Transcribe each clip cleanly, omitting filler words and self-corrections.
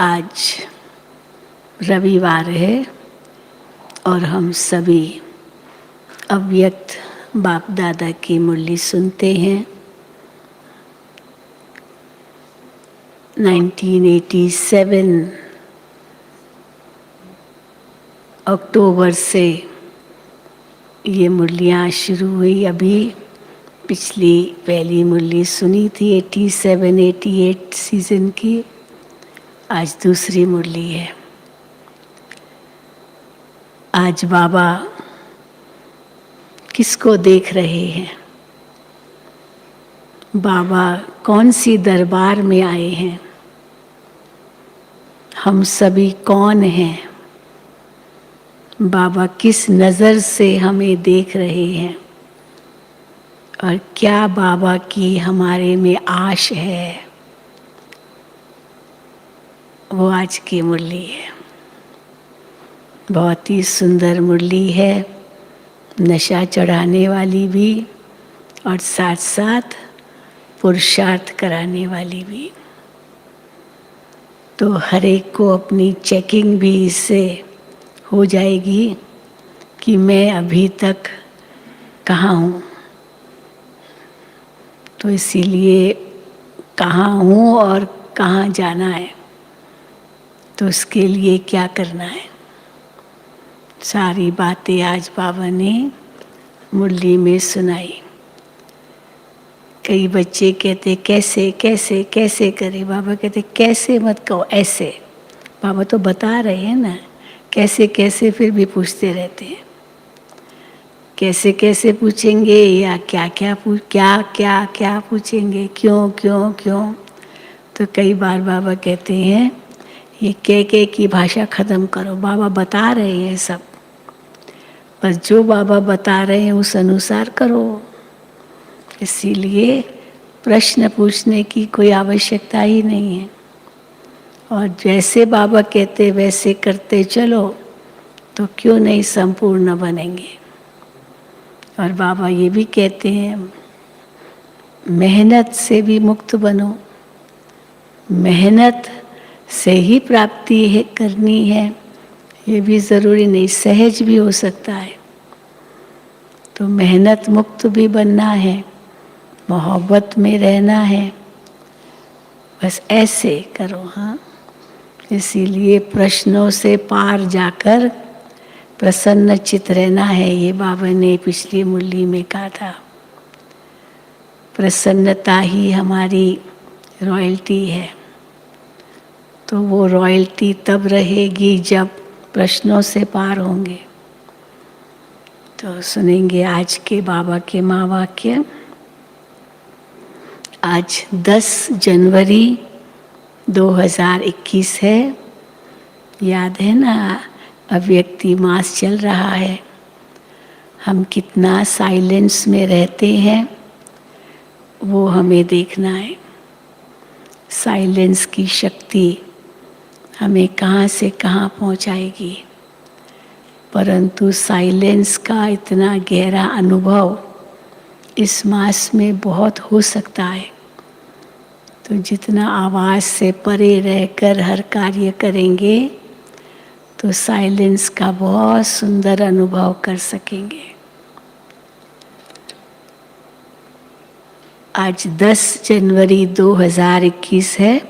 आज रविवार है और हम सभी अव्यक्त बाप दादा की मुरली सुनते हैं। 1987 अक्टूबर से ये मुरलियाँ शुरू हुई। अभी पिछली पहली मुरली सुनी थी 87-88 सीज़न की, आज दूसरी मुरली है। आज बाबा किसको देख रहे हैं? बाबा कौन सी दरबार में आए हैं? हम सभी कौन हैं? बाबा किस नज़र से हमें देख रहे हैं और क्या बाबा की हमारे में आश है, वो आज की मुरली है। बहुत ही सुंदर मुरली है, नशा चढ़ाने वाली भी और साथ साथ पुरुषार्थ कराने वाली भी। तो हर एक को अपनी चेकिंग भी इससे हो जाएगी कि मैं अभी तक कहाँ हूँ। तो इसीलिए कहाँ हूँ और कहाँ जाना है, तो उसके लिए क्या करना है, सारी बातें आज बाबा ने मुरली में सुनाई। कई बच्चे कहते कैसे कैसे कैसे करें, बाबा कहते कैसे मत कहो, ऐसे। बाबा तो बता रहे हैं ना, कैसे कैसे फिर भी पूछते रहते हैं। कैसे कैसे पूछेंगे या क्या क्या पूछेंगे, क्यों क्यों क्यों। तो कई बार बाबा कहते हैं ये कह की भाषा ख़त्म करो, बाबा बता रहे हैं सब, बस जो बाबा बता रहे हैं उस अनुसार करो। इसीलिए प्रश्न पूछने की कोई आवश्यकता ही नहीं है, और जैसे बाबा कहते वैसे करते चलो तो क्यों नहीं संपूर्ण बनेंगे। और बाबा ये भी कहते हैं मेहनत से भी मुक्त बनो, मेहनत से ही प्राप्ति है करनी है, ये भी ज़रूरी नहीं, सहज भी हो सकता है। तो मेहनत मुक्त भी बनना है, मोहब्बत में रहना है, बस ऐसे करो। हाँ, इसीलिए प्रश्नों से पार जाकर प्रसन्न चित्त रहना है, ये बाबा ने पिछली मुरली में कहा था। प्रसन्नता ही हमारी रॉयल्टी है। तो वो रॉयल्टी तब रहेगी जब प्रश्नों से पार होंगे। तो सुनेंगे आज के बाबा के महावाक्य। आज 10 जनवरी 2021 है। याद है ना, अव्यक्ति मास चल रहा है। हम कितना साइलेंस में रहते हैं वो हमें देखना है। साइलेंस की शक्ति हमें कहाँ से कहाँ पहुँचाएगी, परंतु साइलेंस का इतना गहरा अनुभव इस मास में बहुत हो सकता है। तो जितना आवाज़ से परे रहकर हर कार्य करेंगे तो साइलेंस का बहुत सुंदर अनुभव कर सकेंगे। आज 10 जनवरी 2021 है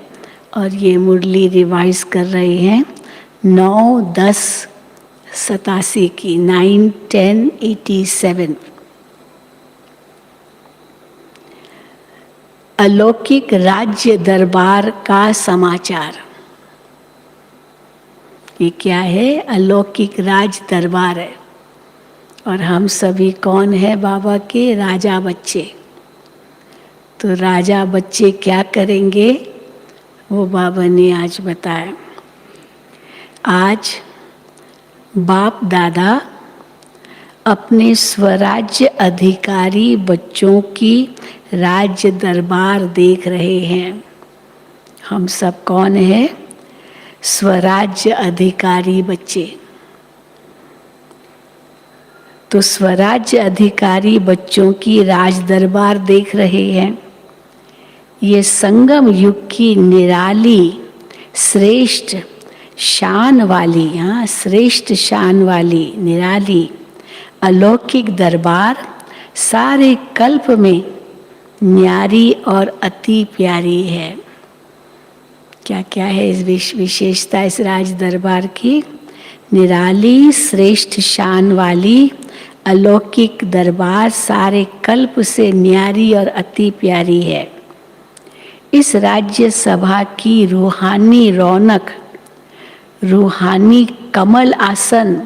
और ये मुरली रिवाइज कर रहे हैं 9-10-87 की, 9-10-87। अलौकिक राज्य दरबार का समाचार। ये क्या है? अलौकिक राज दरबार है। और हम सभी कौन है? बाबा के राजा बच्चे। तो राजा बच्चे क्या करेंगे वो बाबा ने आज बताया। आज बाप दादा अपने स्वराज्य अधिकारी बच्चों की राज्य दरबार देख रहे हैं। हम सब कौन है? स्वराज्य अधिकारी बच्चे। तो स्वराज्य अधिकारी बच्चों की राज दरबार देख रहे हैं। ये संगम युग की निराली श्रेष्ठ शान वाली, हाँ श्रेष्ठ शान वाली निराली अलौकिक दरबार सारे कल्प में न्यारी और अति प्यारी है। क्या क्या है इस विशेषता इस राज दरबार की? निराली श्रेष्ठ शान वाली अलौकिक दरबार सारे कल्प से न्यारी और अति प्यारी है। इस राज्य सभा की रूहानी रौनक, रूहानी कमल आसन,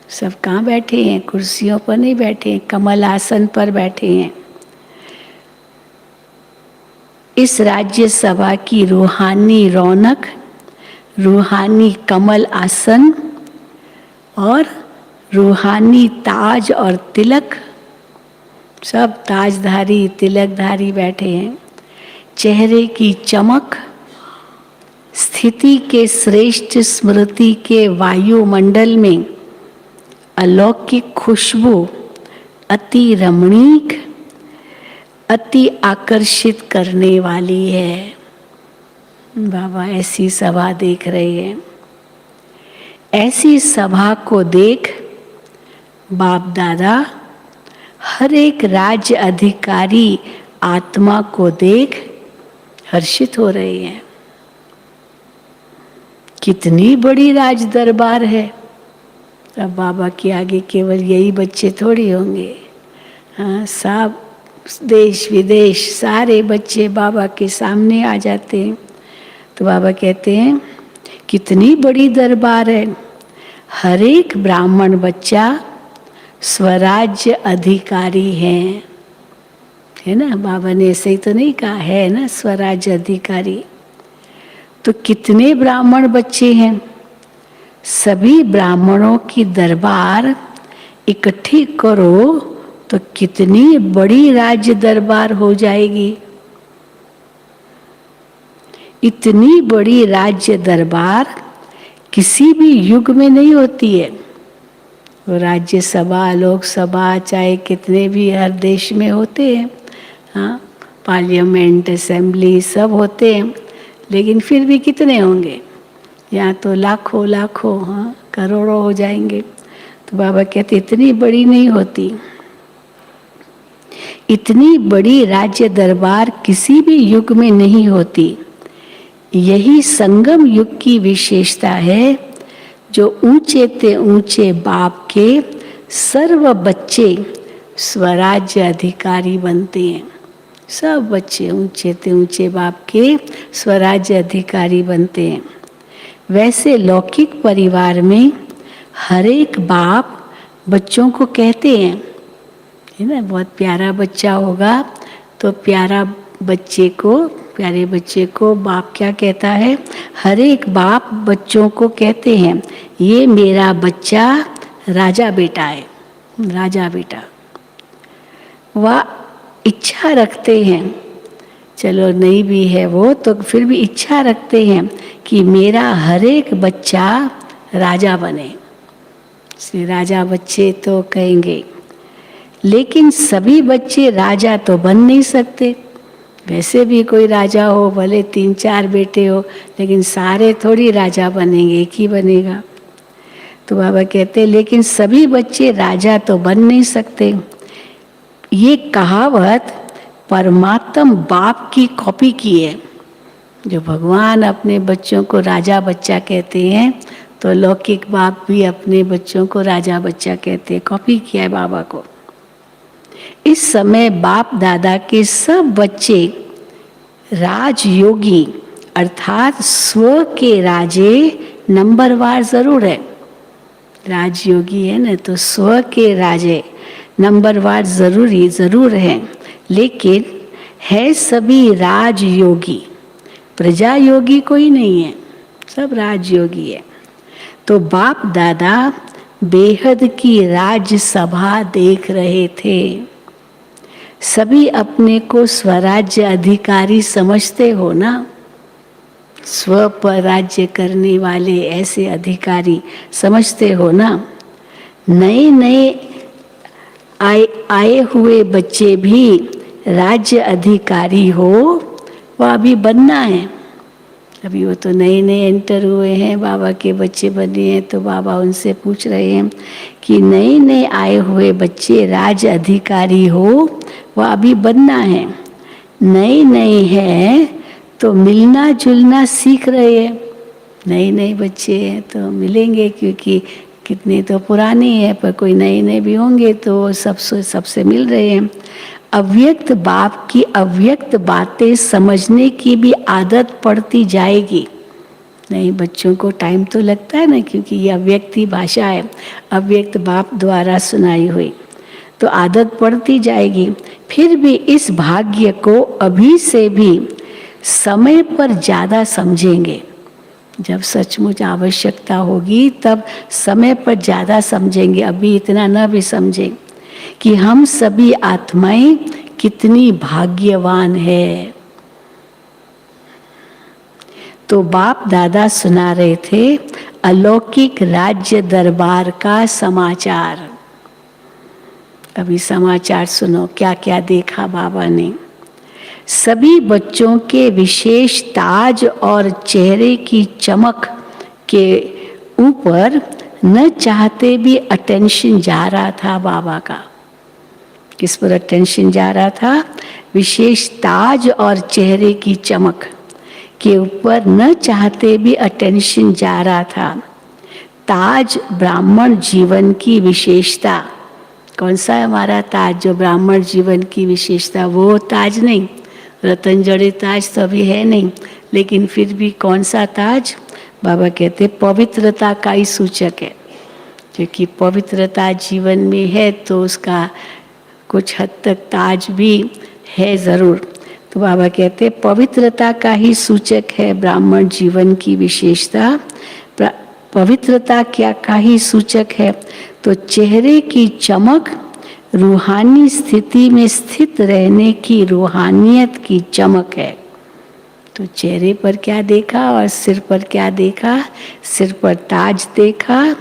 सब कहाँ बैठे हैं? कुर्सियों पर नहीं बैठे हैं, कमल आसन पर बैठे हैं। इस राज्य सभा की रूहानी रौनक, रूहानी कमल आसन और रूहानी ताज और तिलक, सब ताजधारी तिलकधारी बैठे हैं। चेहरे की चमक, स्थिति के श्रेष्ठ स्मृति के वायुमंडल में अलौकिक खुशबू अति रमणीक, अति आकर्षित करने वाली है। बाबा ऐसी सभा देख रहे हैं। ऐसी सभा को देख बाप दादा हर एक राज्य अधिकारी आत्मा को देख हर्षित हो रहे हैं। कितनी बड़ी राज दरबार है। अब बाबा के आगे केवल यही बच्चे थोड़ी होंगे, हाँ सब देश विदेश सारे बच्चे बाबा के सामने आ जाते हैं। तो बाबा कहते हैं कितनी बड़ी दरबार है। हर एक ब्राह्मण बच्चा स्वराज्य अधिकारी है ना। बाबा ने ऐसे ही तो नहीं कहा, है ना स्वराज्य अधिकारी। तो कितने ब्राह्मण बच्चे हैं? सभी ब्राह्मणों की दरबार इकट्ठी करो तो कितनी बड़ी राज्य दरबार हो जाएगी। इतनी बड़ी राज्य दरबार किसी भी युग में नहीं होती है। वो राज्य सभा लोकसभा चाहे कितने भी हर देश में होते हैं, हाँ पार्लियामेंट असेंबली सब होते हैं, लेकिन फिर भी कितने होंगे? यहाँ तो लाखों लाखों, हाँ करोड़ों हो जाएंगे। तो बाबा कहते इतनी बड़ी नहीं होती। इतनी बड़ी राज्य दरबार किसी भी युग में नहीं होती। यही संगम युग की विशेषता है, जो ऊंचे ते ऊंचे बाप के सर्व बच्चे स्वराज्य अधिकारी बनते हैं। सब बच्चे ऊंचे ते ऊंचे बाप के स्वराज्य अधिकारी बनते हैं। वैसे लौकिक परिवार में हर एक बाप बच्चों को कहते हैं, है ना, बहुत प्यारा बच्चा होगा तो प्यारे बच्चे को बाप क्या कहता है? हर एक बाप बच्चों को कहते हैं ये मेरा बच्चा राजा बेटा है, राजा बेटा। वह इच्छा रखते हैं, चलो नहीं भी है वो तो फिर भी इच्छा रखते हैं कि मेरा हर एक बच्चा राजा बने। इसलिए राजा बच्चे तो कहेंगे, लेकिन सभी बच्चे राजा तो बन नहीं सकते। वैसे भी कोई राजा हो, भले 3-4 बेटे हो, लेकिन सारे थोड़ी राजा बनेंगे, एक ही बनेगा। तो बाबा कहते हैं लेकिन सभी बच्चे राजा तो बन नहीं सकते। ये कहावत परमात्म बाप की कॉपी की है। जो भगवान अपने बच्चों को राजा बच्चा कहते हैं, तो लौकिक बाप भी अपने बच्चों को राजा बच्चा कहते हैं। कॉपी किया है बाबा को। इस समय बाप दादा के सब बच्चे राजयोगी अर्थात स्व के राजे नंबरवार जरूर है। राजयोगी है ना, तो स्व के राजे नंबरवार जरूर है, लेकिन है सभी राजयोगी। प्रजा योगी कोई नहीं है, सब राजयोगी है। तो बाप दादा बेहद की राज्य सभा देख रहे थे। सभी अपने को स्वराज्य अधिकारी समझते हो ना, स्व पर राज्य करने वाले ऐसे अधिकारी समझते हो ना। नए नए आए हुए बच्चे भी राज्य अधिकारी हो, वह अभी बनना है। अभी वो तो नए नए एंटर हुए हैं, बाबा के बच्चे बने हैं, तो बाबा उनसे पूछ रहे हैं कि नए नए आए हुए बच्चे राज अधिकारी हो, वह अभी बनना है। नए नए हैं तो मिलना जुलना सीख रहे हैं। नए नए बच्चे हैं तो मिलेंगे, क्योंकि कितने तो पुराने हैं, पर कोई नए नए भी होंगे तो सबसे मिल रहे हैं। अव्यक्त बाप की अव्यक्त बातें समझने की भी आदत पड़ती जाएगी। नहीं, बच्चों को टाइम तो लगता है ना, क्योंकि ये अव्यक्ति भाषा है, अव्यक्त बाप द्वारा सुनाई हुई, तो आदत पड़ती जाएगी। फिर भी इस भाग्य को अभी से भी समय पर ज़्यादा समझेंगे। जब सचमुच आवश्यकता होगी तब समय पर ज़्यादा समझेंगे, अभी इतना न भी समझें कि हम सभी आत्माएं कितनी भाग्यवान है। तो बाप दादा सुना रहे थे अलौकिक राज्य दरबार का समाचार। अभी समाचार सुनो, क्या क्या देखा बाबा ने। सभी बच्चों के विशेष ताज और चेहरे की चमक के ऊपर न चाहते भी अटेंशन जा रहा था बाबा का। किस पर अटेंशन जा रहा था? विशेष ताज और चेहरे की चमक के ऊपर न चाहते भी अटेंशन जा रहा था। ताज ब्राह्मण जीवन की विशेषता। कौन सा है हमारा ताज जो ब्राह्मण जीवन की विशेषता? वो ताज नहीं, रतन जड़े ताज तो अभी है नहीं, लेकिन फिर भी कौन सा ताज? बाबा कहते पवित्रता का ही सूचक है, क्योंकि पवित्रता जीवन में है तो उसका कुछ हद तक ताज भी है ज़रूर। तो बाबा कहते पवित्रता का ही सूचक है ब्राह्मण जीवन की विशेषता। पवित्रता क्या का ही सूचक है? तो चेहरे की चमक रूहानी स्थिति में स्थित रहने की रूहानियत की चमक है। तो चेहरे पर क्या देखा और सिर पर क्या देखा? सिर पर ताज देखा,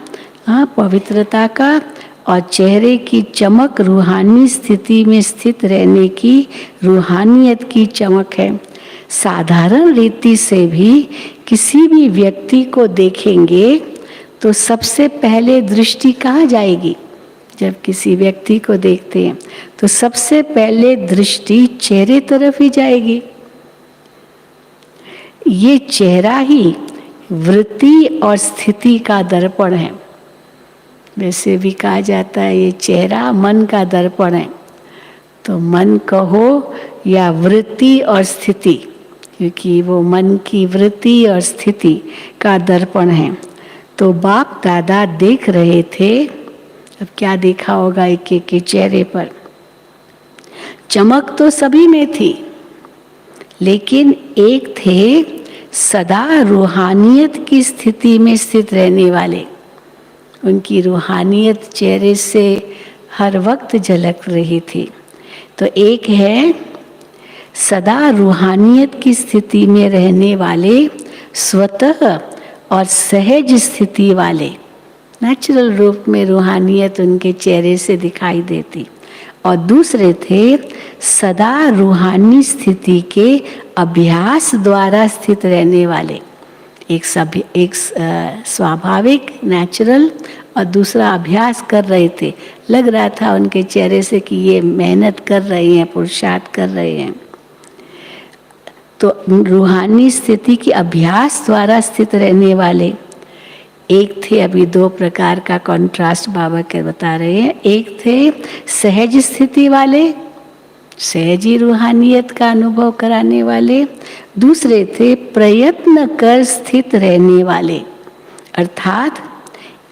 हाँ, पवित्रता का, और चेहरे की चमक रूहानी स्थिति में स्थित रहने की रूहानियत की चमक है। साधारण रीति से भी किसी भी व्यक्ति को देखेंगे तो सबसे पहले दृष्टि कहाँ जाएगी? जब किसी व्यक्ति को देखते हैं तो सबसे पहले दृष्टि चेहरे तरफ ही जाएगी। ये चेहरा ही वृत्ति और स्थिति का दर्पण है। वैसे भी कहा जाता है ये चेहरा मन का दर्पण है। तो मन कहो या वृत्ति और स्थिति, क्योंकि वो मन की वृत्ति और स्थिति का दर्पण है। तो बाप दादा देख रहे थे, अब क्या देखा होगा एक एक के चेहरे पर? चमक तो सभी में थी, लेकिन एक थे सदा रूहानियत की स्थिति में स्थित रहने वाले। उनकी रूहानियत चेहरे से हर वक्त झलक रही थी। तो एक है सदा रूहानियत की स्थिति में रहने वाले, स्वतः और सहज स्थिति वाले, नेचुरल रूप में रूहानियत उनके चेहरे से दिखाई देती। और दूसरे थे सदा रूहानी स्थिति के अभ्यास द्वारा स्थित रहने वाले। एक स्वाभाविक नेचुरल और दूसरा अभ्यास कर रहे थे। लग रहा था उनके चेहरे से कि ये मेहनत कर रहे हैं, पुरुषार्थ कर रहे हैं। तो रूहानी स्थिति की अभ्यास द्वारा स्थित रहने वाले एक थे। अभी दो प्रकार का कॉन्ट्रास्ट बाबा के बता रहे हैं। एक थे सहज स्थिति वाले, सहजी रूहानियत का अनुभव कराने वाले। दूसरे थे प्रयत्न कर स्थित रहने वाले, अर्थात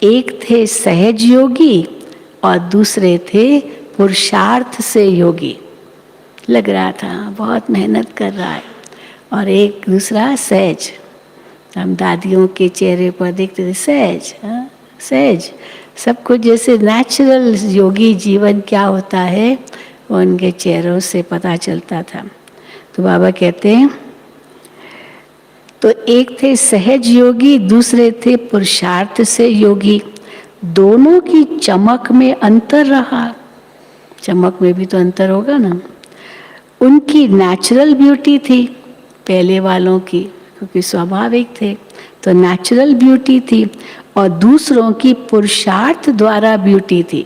एक थे सहज योगी और दूसरे थे पुरुषार्थ से योगी। लग रहा था बहुत मेहनत कर रहा है, और एक दूसरा सहज। हम दादियों के चेहरे पर देखते थे सहज, हाँ सहज, सब कुछ जैसे नेचुरल योगी जीवन क्या होता है वो उनके चेहरों से पता चलता था। तो बाबा कहते हैं तो एक थे सहज योगी, दूसरे थे पुरुषार्थ से योगी। दोनों की चमक में अंतर रहा। चमक में भी तो अंतर होगा ना। उनकी नेचुरल ब्यूटी थी पहले वालों की, क्योंकि स्वाभाविक थे, तो नेचुरल ब्यूटी थी, और दूसरों की पुरुषार्थ द्वारा ब्यूटी थी।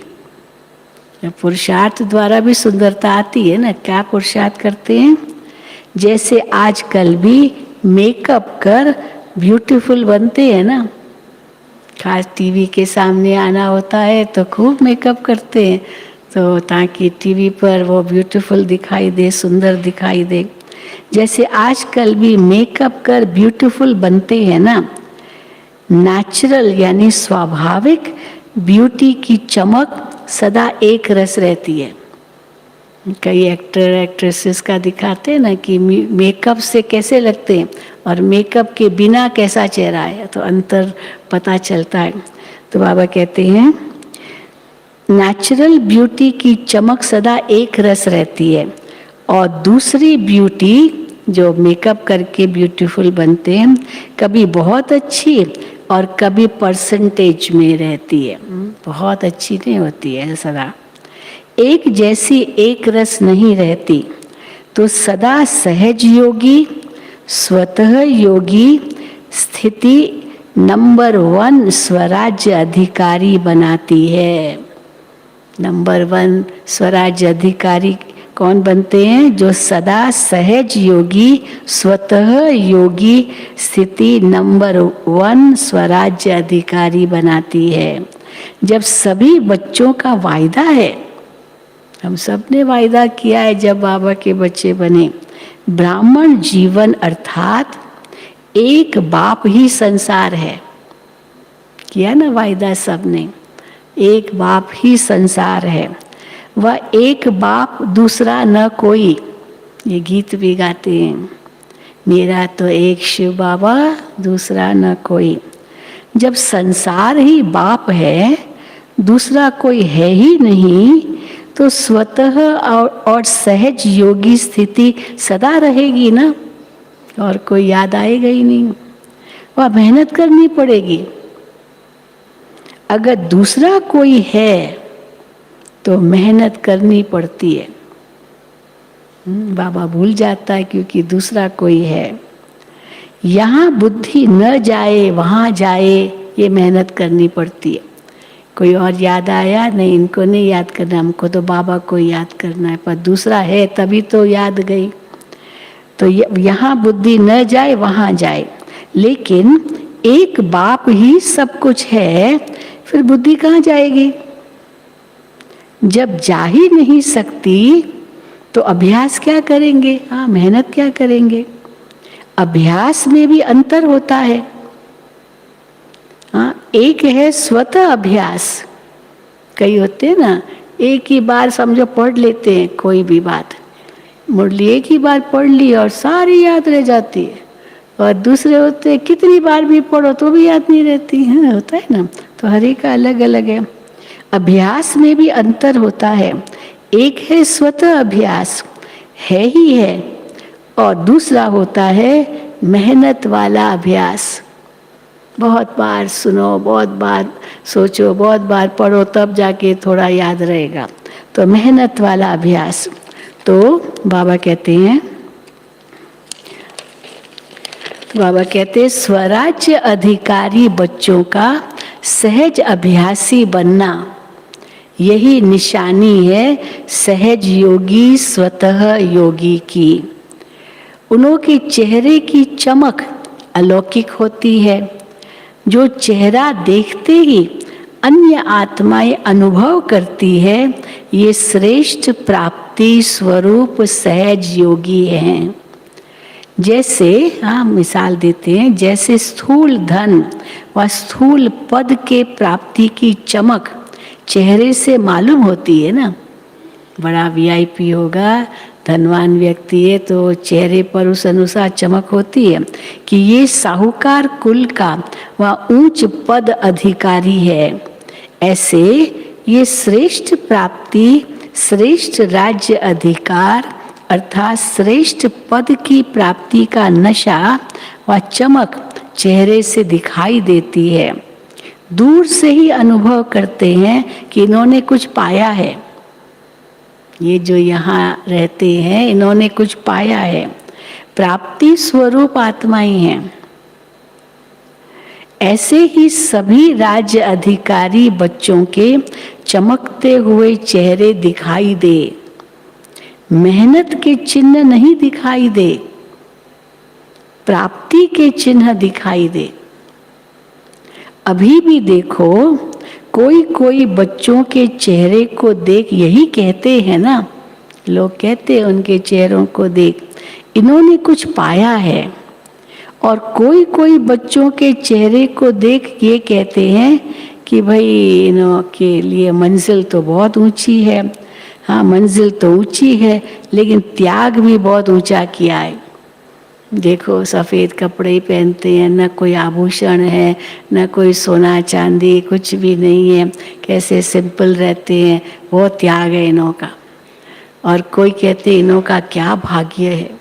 पुरुषार्थ द्वारा भी सुंदरता आती है ना। क्या पुरुषार्थ करते हैं? जैसे आजकल भी मेकअप कर ब्यूटीफुल बनते हैं ना, खास टीवी के सामने आना होता है तो खूब मेकअप करते हैं, तो ताकि टीवी पर वो ब्यूटीफुल दिखाई दे, सुंदर दिखाई दे। जैसे आजकल भी मेकअप कर ब्यूटीफुल बनते हैं ना, नेचुरल यानी स्वाभाविक ब्यूटी की चमक सदा एक रस रहती है। कई एक्टर एक्ट्रेसेस का दिखाते हैं ना कि मेकअप से कैसे लगते हैं और मेकअप के बिना कैसा चेहरा है, तो अंतर पता चलता है। तो बाबा कहते हैं नेचुरल ब्यूटी की चमक सदा एक रस रहती है, और दूसरी ब्यूटी जो मेकअप करके ब्यूटीफुल बनते हैं कभी बहुत अच्छी और कभी परसेंटेज में रहती है, बहुत अच्छी नहीं होती है सदा। एक जैसी एक रस नहीं रहती, तो सदा सहज योगी स्वतः योगी स्थिति नंबर 1 स्वराज्य अधिकारी बनाती है। नंबर 1 स्वराज्य अधिकारी कौन बनते हैं? जो सदा सहज योगी स्वतः योगी स्थिति नंबर 1 स्वराज्य अधिकारी बनाती है। जब सभी बच्चों का वायदा है, हम सब ने वायदा किया है जब बाबा के बच्चे बने, ब्राह्मण जीवन अर्थात एक बाप ही संसार है। किया ना वायदा सबने, एक बाप ही संसार है, वह एक बाप दूसरा न कोई। ये गीत भी गाते हैं, मेरा तो एक शिव बाबा दूसरा न कोई। जब संसार ही बाप है, दूसरा कोई है ही नहीं, तो स्वतः और सहज योगी स्थिति सदा रहेगी ना, और कोई याद आएगा ही नहीं। वह मेहनत करनी पड़ेगी। अगर दूसरा कोई है तो मेहनत करनी पड़ती है। बाबा भूल जाता है क्योंकि दूसरा कोई है। यहाँ बुद्धि न जाए वहाँ जाए, ये मेहनत करनी पड़ती है। कोई और याद आया? नहीं, इनको नहीं याद करना, हमको तो बाबा को याद करना है, पर दूसरा है तभी तो याद गई। तो यहाँ बुद्धि न जाए वहाँ जाए, लेकिन एक बाप ही सब कुछ है, फिर बुद्धि कहाँ जाएगी? जब जा ही नहीं सकती तो अभ्यास क्या करेंगे? हाँ, मेहनत क्या करेंगे? अभ्यास में भी अंतर होता है। हाँ, एक है स्वतः अभ्यास। कई होते हैं ना, एक ही बार समझो पढ़ लेते हैं कोई भी बात, मुरली एक ही बार पढ़ ली और सारी याद रह जाती है। और दूसरे होते हैं कितनी बार भी पढ़ो तो भी याद नहीं रहती है, होता है ना। तो हर एक का अलग अलग है। अभ्यास में भी अंतर होता है। एक है स्वतः अभ्यास, है ही है, और दूसरा होता है मेहनत वाला अभ्यास। बहुत बार सुनो, बहुत बार सोचो, बहुत बार पढ़ो, तब जाके थोड़ा याद रहेगा। तो मेहनत वाला अभ्यास। तो बाबा कहते हैं स्वराज्य अधिकारी बच्चों का सहज अभ्यासी बनना, यही निशानी है सहज योगी स्वतः योगी की। उनके चेहरे की चमक अलौकिक होती है, जो चेहरा देखते ही अन्य आत्माएं अनुभव करती है, ये श्रेष्ठ प्राप्ति स्वरूप सहज योगी हैं। जैसे मिसाल देते हैं, जैसे स्थूल धन व स्थूल पद के प्राप्ति की चमक चेहरे से मालूम होती है ना। बड़ा वीआईपी होगा, धनवान व्यक्ति है, तो चेहरे पर उस अनुसार चमक होती है कि ये साहूकार कुल का व ऊंच पद अधिकारी है। ऐसे ये श्रेष्ठ प्राप्ति, श्रेष्ठ राज्य अधिकार अर्थात श्रेष्ठ पद की प्राप्ति का नशा व चमक चेहरे से दिखाई देती है। दूर से ही अनुभव करते हैं कि इन्होंने कुछ पाया है। ये जो यहाँ रहते हैं, इन्होंने कुछ पाया है। प्राप्ति स्वरूप आत्माएं हैं। ऐसे ही सभी राज्य अधिकारी बच्चों के चमकते हुए चेहरे दिखाई दे, मेहनत के चिन्ह नहीं दिखाई दे, प्राप्ति के चिन्ह दिखाई दे। अभी भी देखो, कोई कोई बच्चों के चेहरे को देख यही कहते हैं ना, लोग कहते हैं उनके चेहरों को देख इन्होंने कुछ पाया है, और कोई कोई बच्चों के चेहरे को देख ये कहते हैं कि भाई इन्हों के लिए मंजिल तो बहुत ऊंची है। हाँ, मंजिल तो ऊंची है, लेकिन त्याग भी बहुत ऊंचा किया है। देखो, सफ़ेद कपड़े ही पहनते हैं, न कोई आभूषण है, न कोई सोना चांदी, कुछ भी नहीं है, कैसे सिंपल रहते हैं, बहुत त्याग है इन्हों का। और कोई कहते हैं इन्हों का क्या भाग्य है।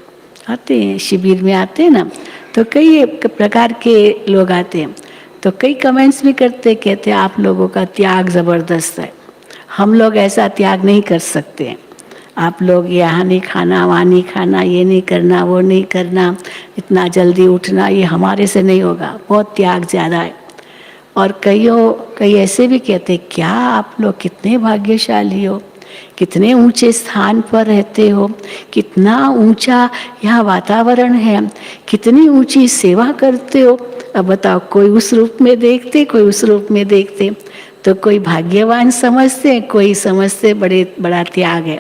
आते हैं शिविर में, आते हैं ना, तो कई प्रकार के लोग आते हैं, तो कई कमेंट्स भी करते, कहते हैं आप लोगों का त्याग ज़बरदस्त है, हम लोग ऐसा त्याग नहीं कर सकते हैं। आप लोग यहाँ नहीं खाना, वहाँ नहीं खाना, ये नहीं करना, वो नहीं करना, इतना जल्दी उठना, ये हमारे से नहीं होगा, बहुत त्याग ज़्यादा है। और कई ऐसे भी कहते हैं, क्या आप लोग कितने भाग्यशाली हो, कितने ऊंचे स्थान पर रहते हो, कितना ऊंचा यहाँ वातावरण है, कितनी ऊंची सेवा करते हो। अब बताओ, कोई उस रूप में देखते, कोई उस रूप में देखते, तो कोई भाग्यवान समझते, कोई समझते बड़ा त्याग है।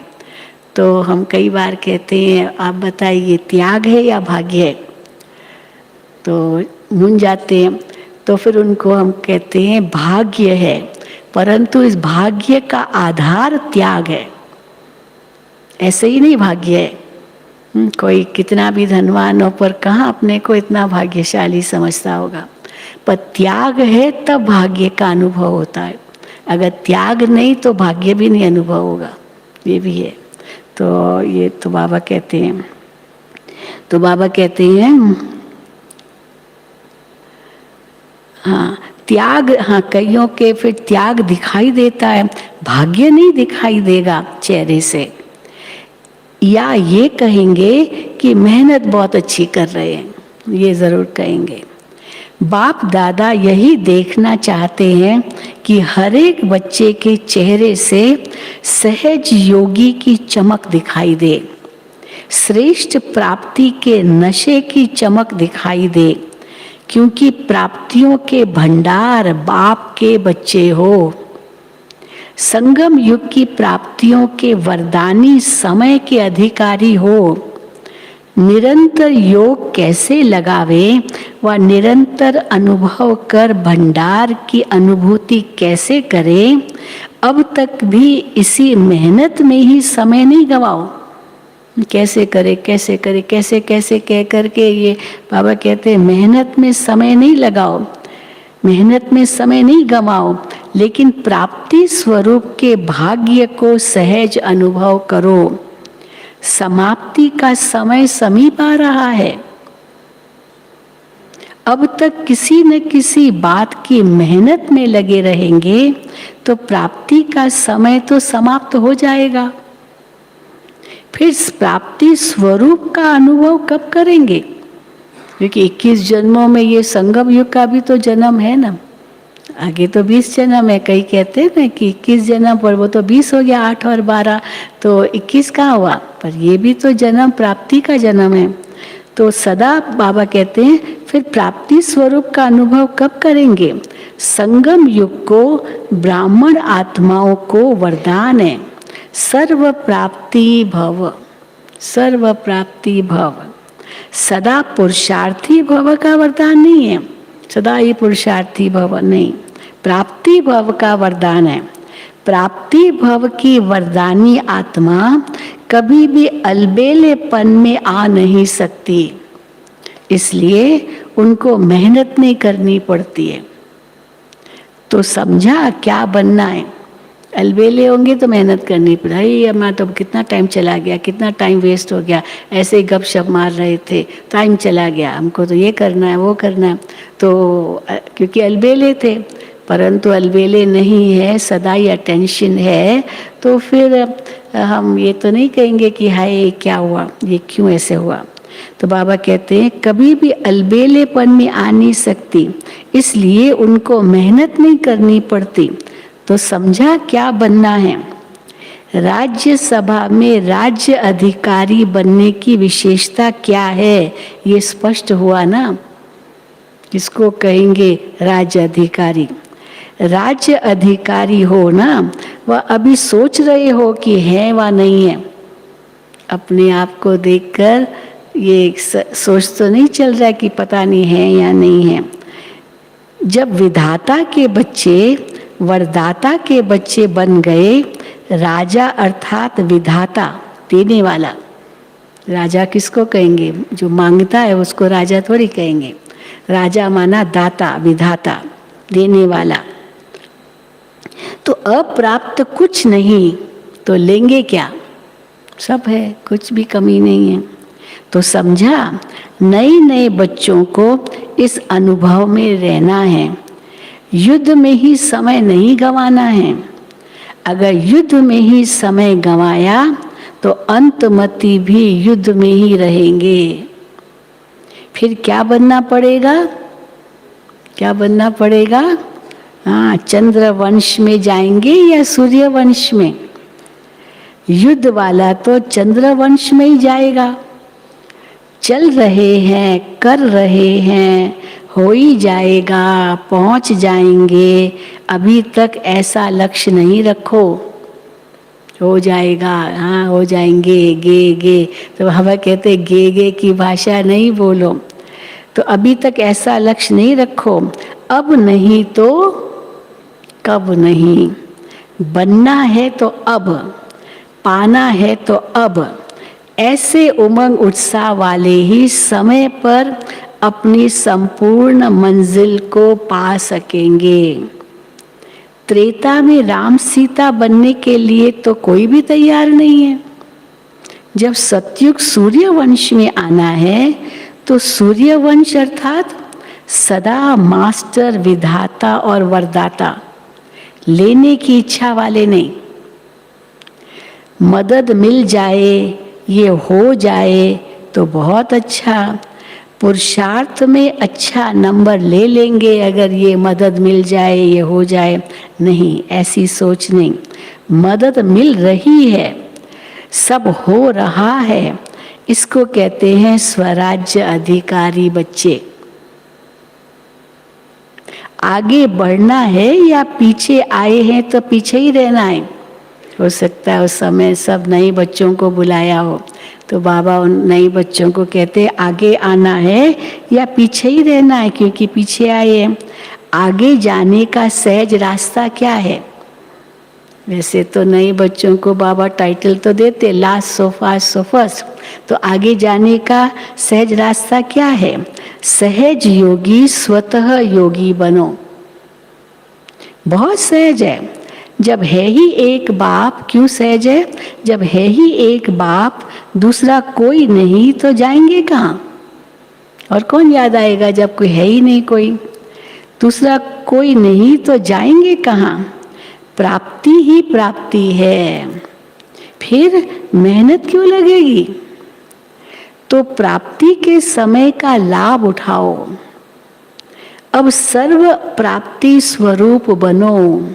तो हम कई बार कहते हैं, आप बताइए त्याग है या भाग्य है, तो मूंझ जाते हैं। तो फिर उनको हम कहते हैं भाग्य है, परंतु इस भाग्य का आधार त्याग है, ऐसे ही नहीं भाग्य है। कोई कितना भी धनवान हो, पर कहाँ अपने को इतना भाग्यशाली समझता होगा। पर त्याग है तब भाग्य का अनुभव होता है, अगर त्याग नहीं तो भाग्य भी नहीं अनुभव होगा, ये भी है। तो ये तो बाबा कहते हैं, हाँ त्याग, हाँ कईयों के फिर त्याग दिखाई देता है, भाग्य नहीं दिखाई देगा चेहरे से। या ये कहेंगे कि मेहनत बहुत अच्छी कर रहे हैं, ये जरूर कहेंगे। बाप दादा यही देखना चाहते हैं कि हर एक बच्चे के चेहरे से सहज योगी की चमक दिखाई दे, श्रेष्ठ प्राप्ति के नशे की चमक दिखाई दे, क्योंकि प्राप्तियों के भंडार बाप के बच्चे हो। संगम युग की प्राप्तियों के वरदानी समय के अधिकारी हो। निरंतर योग कैसे लगावे व निरंतर अनुभव कर भंडार की अनुभूति कैसे करे, अब तक भी इसी मेहनत में ही समय नहीं गवाओ। कैसे करे कैसे करे कैसे कैसे कह करके ये बाबा कहते हैं मेहनत में समय नहीं लगाओ, मेहनत में समय नहीं गवाओ, लेकिन प्राप्ति स्वरूप के भाग्य को सहज अनुभव करो। समाप्ति का समय समीप आ रहा है। अब तक किसी न किसी बात की मेहनत में लगे रहेंगे तो प्राप्ति का समय तो समाप्त हो जाएगा। फिर प्राप्ति स्वरूप का अनुभव कब करेंगे? क्योंकि 21 जन्मों में ये संगम युग का भी तो जन्म है ना, आगे तो 20 जन्म है। कई कहते हैं ना कि 21 जन्म पर, वो तो 20 हो गया, 8 और 12 तो 21 कहाँ हुआ, पर ये भी तो जन्म प्राप्ति का जन्म है। तो सदा बाबा कहते हैं फिर प्राप्ति स्वरूप का अनुभव कब करेंगे? संगम युग को ब्राह्मण आत्माओं को वरदान है, सर्व प्राप्ति भव, सर्व प्राप्ति भव। सदा पुरुषार्थी भव का वरदान नहीं है, सदा ही पुरुषार्थी भव नहीं, प्राप्ति भव का वरदान है। प्राप्ति भव की वरदानी आत्मा कभी भी अलबेलेपन में आ नहीं सकती, इसलिए उनको मेहनत नहीं करनी पड़ती है। तो समझा क्या बनना है? अलबेले होंगे तो मेहनत करनी पड़ेगी। अब मैं तो कितना टाइम चला गया, कितना टाइम वेस्ट हो गया, ऐसे ही गपशप मार रहे थे, टाइम चला गया, हमको तो ये करना है वो करना है। तो क्योंकि अलबेले थे, परंतु अलबेले नहीं है, सदा ही अटेंशन है। तो फिर हम ये तो नहीं कहेंगे कि हाय क्या हुआ, ये क्यों ऐसे हुआ। तो बाबा कहते हैं कभी भी अलबेलेपन में आ नहीं सकती, इसलिए उनको मेहनत नहीं करनी पड़ती। तो समझा क्या बनना है? राज्यसभा में राज्य अधिकारी बनने की विशेषता क्या है? ये स्पष्ट हुआ ना, किसको कहेंगे राज्य अधिकारी? राज्य अधिकारी हो ना, वह अभी सोच रहे हो कि है व नहीं है। अपने आप को देखकर ये सोच तो नहीं चल रहा कि पता नहीं है या नहीं है। जब विधाता के बच्चे वरदाता के बच्चे बन गए, राजा अर्थात विधाता, देने वाला। राजा किसको कहेंगे? जो मांगता है उसको राजा थोड़ी कहेंगे। राजा माना दाता, विधाता, देने वाला। तो अप्राप्त कुछ नहीं तो लेंगे क्या? सब है, कुछ भी कमी नहीं है। तो समझा, नए नए बच्चों को इस अनुभव में रहना है। युद्ध में ही समय नहीं गंवाना है। अगर युद्ध में ही समय गंवाया तो अंतमति भी युद्ध में ही रहेंगे। फिर क्या बनना पड़ेगा? क्या बनना पड़ेगा? हाँ, चंद्रवंश में जाएंगे या सूर्यवंश में? युद्ध वाला तो चंद्रवंश में ही जाएगा। चल रहे हैं, कर रहे हैं, हो ही जाएगा, पहुंच जाएंगे। अभी तक ऐसा लक्ष्य नहीं रखो, हो जाएगा, हाँ हो जाएंगे, गे गे। तो हम कहते गे की भाषा नहीं बोलो। तो अभी तक ऐसा लक्ष्य नहीं रखो, अब नहीं तो कब नहीं। बनना है तो अब, पाना है तो अब। ऐसे उमंग उत्साह वाले ही समय पर अपनी संपूर्ण मंजिल को पा सकेंगे। त्रेता में राम सीता बनने के लिए तो कोई भी तैयार नहीं है। जब सतयुग सूर्यवंश में आना है तो सूर्यवंश अर्थात सदा मास्टर, विधाता और वरदाता लेने की इच्छा वाले नहीं। मदद मिल जाए, ये हो जाए तो बहुत अच्छा, पुरुषार्थ में अच्छा नंबर ले लेंगे अगर ये मदद मिल जाए, ये हो जाए। नहीं, ऐसी सोच नहीं। मदद मिल रही है, सब हो रहा है, इसको कहते हैं स्वराज्य अधिकारी बच्चे। आगे बढ़ना है या पीछे आए हैं तो पीछे ही रहना है? हो सकता है उस समय सब नए बच्चों को बुलाया हो, तो बाबा उन नए बच्चों को कहते हैं आगे आना है या पीछे ही रहना है, क्योंकि पीछे आए हैं। आगे जाने का सहज रास्ता क्या है? वैसे तो नए बच्चों को बाबा टाइटल तो देते, last so fast so first. तो आगे जाने का सहज रास्ता क्या है? सहज योगी स्वतः योगी बनो। बहुत सहज है। जब है ही एक बाप, क्यों सहज है? जब है ही एक बाप, दूसरा कोई नहीं, तो जाएंगे कहाँ? और कौन याद आएगा जब कोई है ही नहीं, कोई दूसरा कोई नहीं, तो जाएंगे कहाँ? प्राप्ति ही प्राप्ति है, फिर मेहनत क्यों लगेगी? तो प्राप्ति के समय का लाभ उठाओ। अब सर्व प्राप्ति स्वरूप बनो।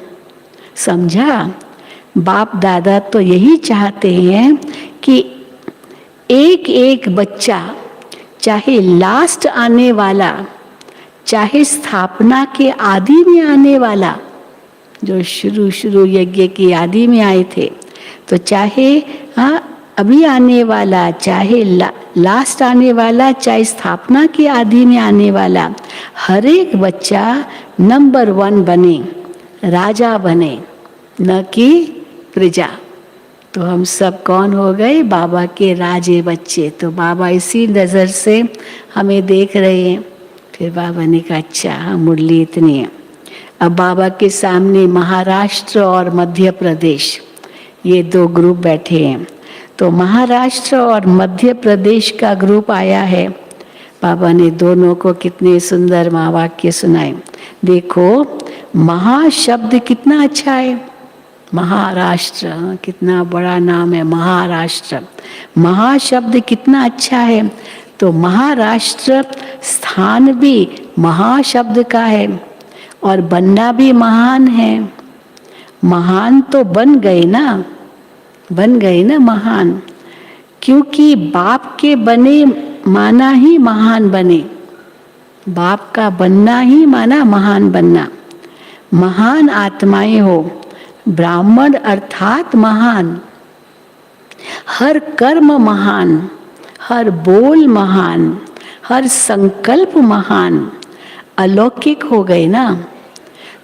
समझा? बाप दादा तो यही चाहते हैं कि एक एक बच्चा, चाहे लास्ट आने वाला, चाहे स्थापना के आदि में आने वाला, जो शुरू यज्ञ की आदि में आए थे, तो चाहे अभी आने वाला, चाहे लास्ट आने वाला, चाहे स्थापना की आदि में आने वाला, हर एक बच्चा नंबर 1 बने, राजा बने, न कि प्रजा। तो हम सब कौन हो गए? बाबा के राजे बच्चे। तो बाबा इसी नज़र से हमें देख रहे हैं। फिर बाबा ने कहा अच्छा, मुरली इतनी है। अब बाबा के सामने महाराष्ट्र और मध्य प्रदेश, ये 2 ग्रुप बैठे हैं। तो महाराष्ट्र और मध्य प्रदेश का ग्रुप आया है। बाबा ने दोनों को कितने सुंदर महावाक्य सुनाए। देखो, महाशब्द कितना अच्छा है। महाराष्ट्र कितना बड़ा नाम है, महाराष्ट्र। महाशब्द कितना अच्छा है। तो महाराष्ट्र स्थान भी महाशब्द का है और बनना भी महान है। महान तो बन गए ना महान, क्योंकि बाप के बने माना ही महान बने। बाप का बनना ही माना महान बनना। महान आत्माएं हो, ब्राह्मण अर्थात महान। हर कर्म महान, हर बोल महान, हर संकल्प महान, अलौकिक हो गए ना।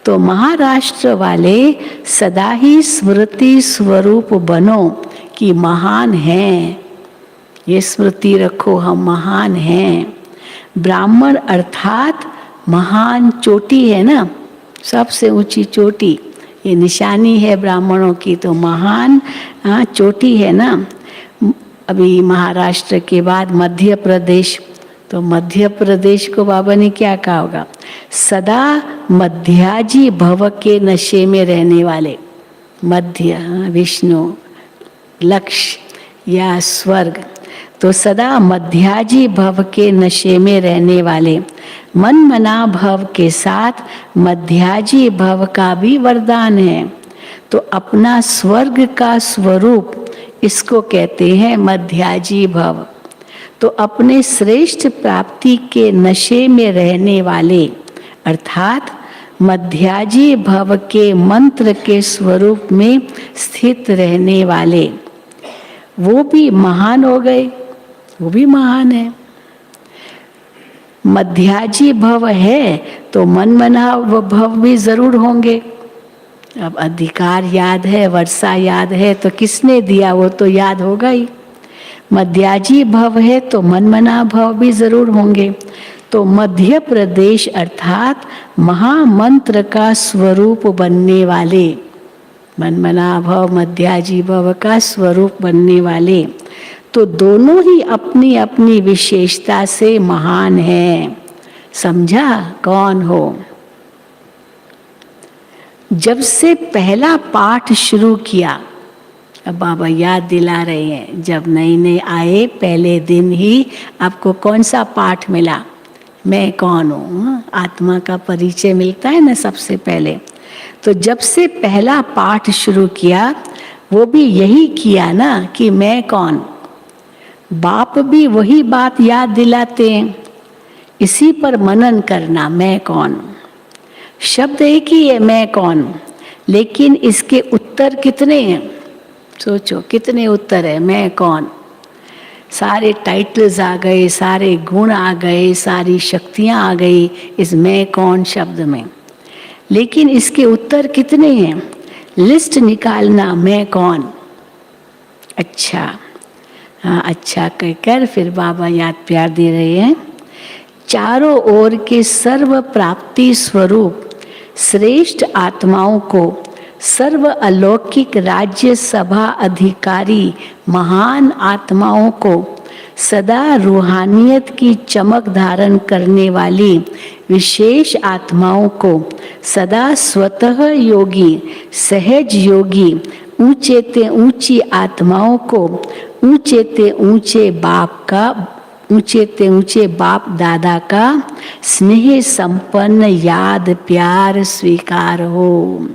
तो महाराष्ट्र वाले सदा ही स्मृति स्वरूप बनो कि महान हैं। ये स्मृति रखो, हम महान हैं। ब्राह्मण अर्थात महान चोटी है ना, सबसे ऊंची चोटी, ये निशानी है ब्राह्मणों की। तो महान चोटी है ना। अभी महाराष्ट्र के बाद मध्य प्रदेश, तो मध्य प्रदेश को बाबा ने क्या कहा होगा? सदा मध्याजी भव के नशे में रहने वाले। मध्य विष्णु, लक्ष्य या स्वर्ग, तो सदा मध्याजी भव के नशे में रहने वाले। मन मना भव के साथ मध्याजी भव का भी वरदान है। तो अपना स्वर्ग का स्वरूप, इसको कहते हैं मध्याजी भव। तो अपने श्रेष्ठ प्राप्ति के नशे में रहने वाले अर्थात मध्याजी भव के मंत्र के स्वरूप में स्थित रहने वाले, वो भी महान हो गए, वो भी महान है। मध्याजी भव है तो मन मना भव भी जरूर होंगे। अब अधिकार याद है, वर्षा याद है, तो किसने दिया वो तो याद होगा ही। मध्याजी भव है तो मन मना भव भी जरूर होंगे। तो मध्य प्रदेश अर्थात महामंत्र का स्वरूप बनने वाले, मन मना भव मध्याजी भव का स्वरूप बनने वाले, तो दोनों ही अपनी अपनी विशेषता से महान हैं। समझा कौन हो? जब से पहला पाठ शुरू किया, अब बाबा याद दिला रहे हैं, जब नए नए आए पहले दिन ही आपको कौन सा पाठ मिला? मैं कौन हूँ, आत्मा का परिचय मिलता है ना सबसे पहले। तो जब से पहला पाठ शुरू किया वो भी यही किया ना कि मैं कौन। बाप भी वही बात याद दिलाते हैं, इसी पर मनन करना, मैं कौन। शब्द एक ही है, मैं कौन, लेकिन इसके उत्तर कितने हैं? सोचो कितने उत्तर है मैं कौन। सारे टाइटल्स आ गए, सारे गुण आ गए, सारी शक्तियाँ आ गई इस मैं कौन शब्द में, लेकिन इसके उत्तर कितने हैं? लिस्ट निकालना, मैं कौन। अच्छा, हाँ अच्छा कहकर फिर बाबा याद प्यार दे रहे हैं। चारों ओर के सर्व प्राप्ति स्वरूप श्रेष्ठ आत्माओं को, सर्व अलौकिक राज्य सभा अधिकारी महान आत्माओं को, सदा रूहानियत की चमक धारण करने वाली विशेष आत्माओं को, सदा स्वतः योगी सहज योगी ऊंचे ते ऊंची आत्माओं को, ऊंचे ते ऊंचे बाप का, ऊंचे ते ऊंचे बाप दादा का स्नेह संपन्न याद प्यार स्वीकार हो।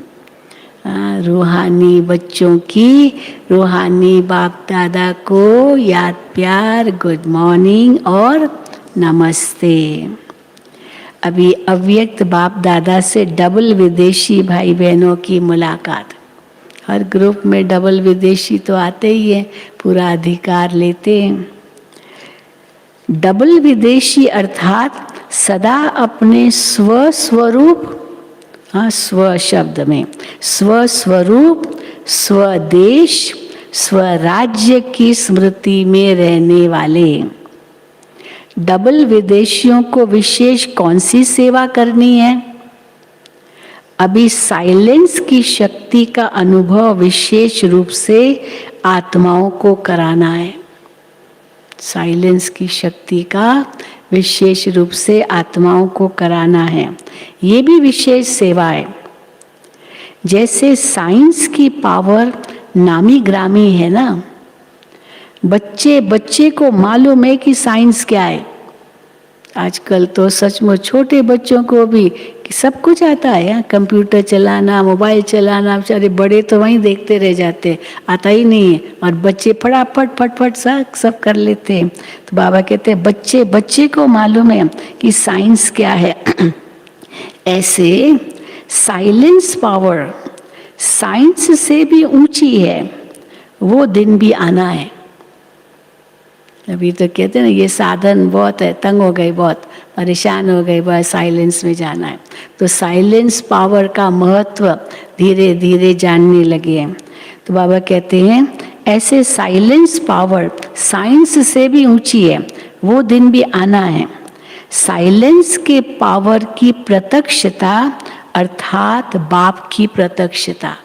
रूहानी बच्चों की, रूहानी बाप दादा को याद प्यार, गुड मॉर्निंग और नमस्ते। अभी अव्यक्त बाप दादा से डबल विदेशी भाई बहनों की मुलाकात। हर ग्रुप में डबल विदेशी तो आते ही हैं, पूरा अधिकार लेते हैं। डबल विदेशी अर्थात सदा अपने स्वस्वरूप, हाँ स्व शब्द में स्वस्वरूप, स्वदेश, स्वराज्य की स्मृति में रहने वाले। डबल विदेशियों को विशेष कौन सी सेवा करनी है? अभी साइलेंस की शक्ति का अनुभव विशेष रूप से आत्माओं को कराना है। साइलेंस की शक्ति का विशेष रूप से आत्माओं को कराना है, ये भी विशेष सेवा है। जैसे साइंस की पावर नामी ग्रामी है ना, बच्चे बच्चे को मालूम है कि साइंस क्या है। आजकल तो सचमुच छोटे बच्चों को भी कि सब कुछ आता है, कंप्यूटर चलाना, मोबाइल चलाना। बेचारे बड़े तो वहीं देखते रह जाते, आता ही नहीं है, और बच्चे फटाफट फटफट सब कर लेते हैं। तो बाबा कहते हैं बच्चे बच्चे को मालूम है कि साइंस क्या है। ऐसे साइलेंस पावर साइंस से भी ऊंची है, वो दिन भी आना है। अभी तो कहते हैं ना ये साधन बहुत है, तंग हो गए, बहुत परेशान हो गए, बस साइलेंस में जाना है। तो साइलेंस पावर का महत्व धीरे धीरे जानने लगे हैं। तो बाबा कहते हैं ऐसे साइलेंस पावर साइंस से भी ऊंची है, वो दिन भी आना है। साइलेंस के पावर की प्रत्यक्षता अर्थात बाप की प्रत्यक्षता,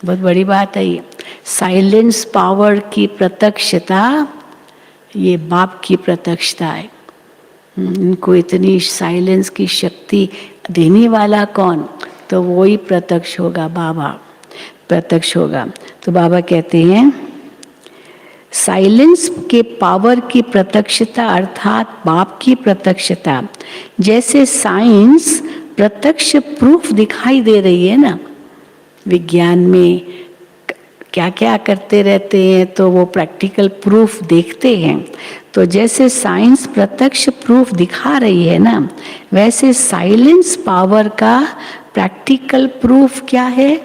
बहुत बड़ी बात है ये। साइलेंस पावर की प्रत्यक्षता ये बाप की प्रत्यक्षता है। इनको इतनी साइलेंस की शक्ति देने वाला कौन? तो वो ही प्रत्यक्ष होगा, बाबा प्रत्यक्ष होगा। तो बाबा कहते हैं साइलेंस के पावर की प्रत्यक्षता अर्थात बाप की प्रत्यक्षता। जैसे साइंस प्रत्यक्ष प्रूफ दिखाई दे रही है ना, विज्ञान में क्या क्या करते रहते हैं तो वो प्रैक्टिकल प्रूफ देखते हैं। तो जैसे साइंस प्रत्यक्ष प्रूफ दिखा रही है ना, वैसे साइलेंस पावर का प्रैक्टिकल प्रूफ क्या है?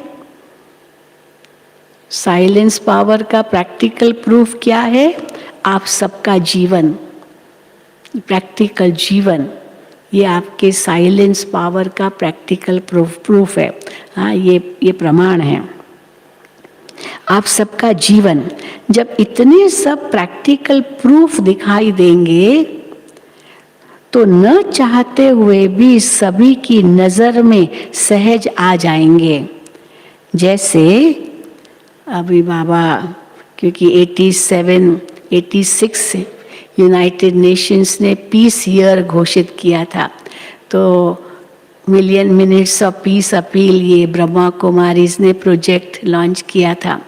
साइलेंस पावर का प्रैक्टिकल प्रूफ क्या है? आप सबका जीवन, प्रैक्टिकल जीवन, ये आपके साइलेंस पावर का प्रैक्टिकल प्रूफ है। हाँ, ये प्रमाण है। आप सबका जीवन, जब इतने सब प्रैक्टिकल प्रूफ दिखाई देंगे तो न चाहते हुए भी सभी की नजर में सहज आ जाएंगे। जैसे अभी बाबा, क्योंकि 86 यूनाइटेड नेशंस ने पीस ईयर घोषित किया था, तो million minutes of peace appeal ये ब्रह्मा कुमारीज ने प्रोजेक्ट लॉन्च किया था,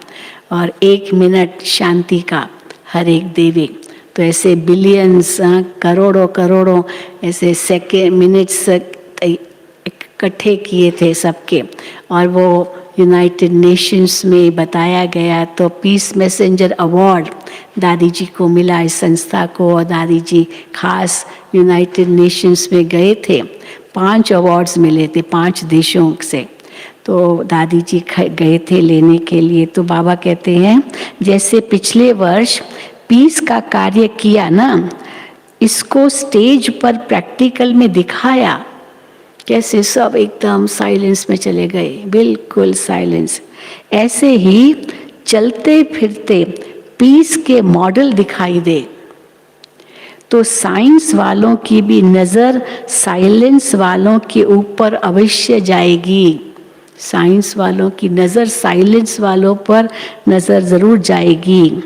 और 1 मिनट शांति का हर एक देवी। तो ऐसे बिलियंस, करोड़ों करोड़ों ऐसे सेकेंड मिनट्स इकट्ठे किए थे सबके, और वो यूनाइटेड नेशंस में बताया गया। तो पीस मैसेंजर अवार्ड दादी जी को मिला, इस संस्था को, और दादी जी खास यूनाइटेड नेशंस में गए थे। 5 अवार्ड्स मिले थे 5 देशों से, तो दादी जी गए थे लेने के लिए। तो बाबा कहते हैं जैसे पिछले वर्ष पीस का कार्य किया ना, इसको स्टेज पर प्रैक्टिकल में दिखाया, कैसे सब एकदम साइलेंस में चले गए, बिल्कुल साइलेंस। ऐसे ही चलते फिरते पीस के मॉडल दिखाई दे तो साइंस वालों की भी नज़र साइलेंस वालों के ऊपर अवश्य जाएगी। साइंस वालों की नज़र साइलेंस वालों पर नज़र ज़रूर जाएगी।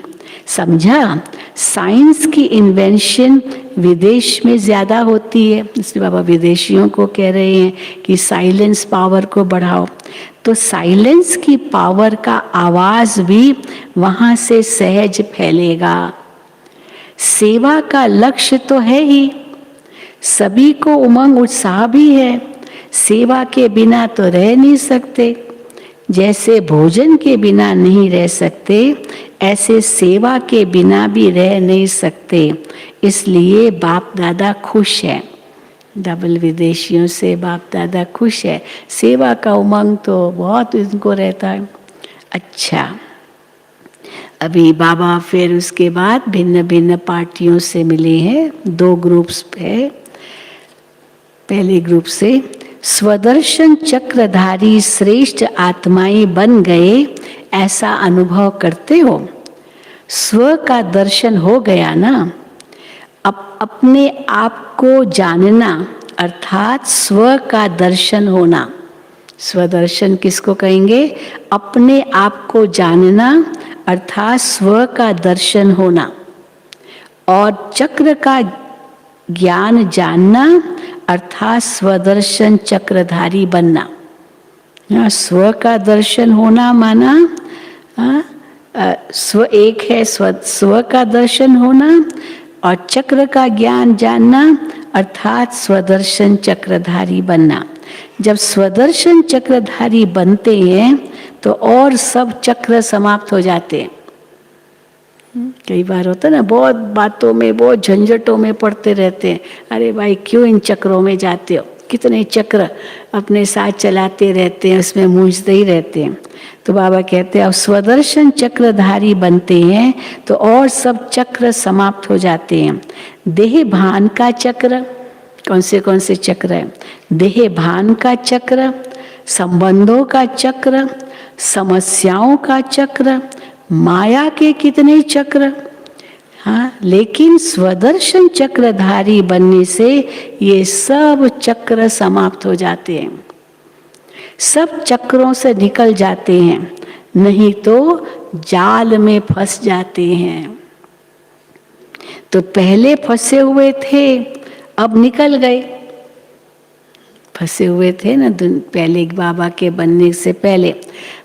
समझा? साइंस की इन्वेंशन विदेश में ज़्यादा होती है, इसलिए बाबा विदेशियों को कह रहे हैं कि साइलेंस पावर को बढ़ाओ। तो साइलेंस की पावर का आवाज़ भी वहाँ से सहज फैलेगा। सेवा का लक्ष्य तो है ही, सभी को उमंग उत्साह भी है। सेवा के बिना तो रह नहीं सकते, जैसे भोजन के बिना नहीं रह सकते, ऐसे सेवा के बिना भी रह नहीं सकते। इसलिए बाप दादा खुश है, डबल विदेशियों से बाप दादा खुश है। सेवा का उमंग तो बहुत इनको रहता है। अच्छा, अभी बाबा फिर उसके बाद भिन्न भिन्न पार्टियों से मिले हैं। 2 ग्रुप्स है। पहले ग्रुप से स्वदर्शन चक्रधारी श्रेष्ठ आत्माएं बन गए, ऐसा अनुभव करते हो? स्व का दर्शन हो गया ना, अब अपने आप को जानना अर्थात स्व का दर्शन होना। स्वदर्शन किसको कहेंगे? अपने आप को जानना अर्थात स्व का दर्शन होना, और चक्र का ज्ञान जानना अर्थात स्वदर्शन चक्रधारी बनना। स्व का दर्शन होना माना स्व एक है, स्व का दर्शन होना और चक्र का ज्ञान जानना, अर्थात स्वदर्शन चक्रधारी बनना। जब स्वदर्शन चक्रधारी बनते हैं तो और सब चक्र समाप्त हो जाते हैं। कई बार होता है ना, बहुत बातों में, बहुत झंझटों में पड़ते रहते हैं, अरे भाई क्यों इन चक्रों में जाते हो, कितने चक्र अपने साथ चलाते रहते हैं, उसमें मूंझते ही रहते हैं। तो बाबा कहते हैं अब स्वदर्शन चक्रधारी बनते हैं तो और सब चक्र समाप्त हो जाते हैं। देह भान का चक्र, कौन से चक्र है? देह भान का चक्र, संबंधों का चक्र, समस्याओं का चक्र, माया के कितने चक्र। हाँ, लेकिन स्वदर्शन चक्रधारी बनने से ये सब चक्र समाप्त हो जाते हैं, सब चक्रों से निकल जाते हैं, नहीं तो जाल में फंस जाते हैं। तो पहले फंसे हुए थे, अब निकल गए। फंसे हुए थे ना पहले बाबा के बनने से पहले,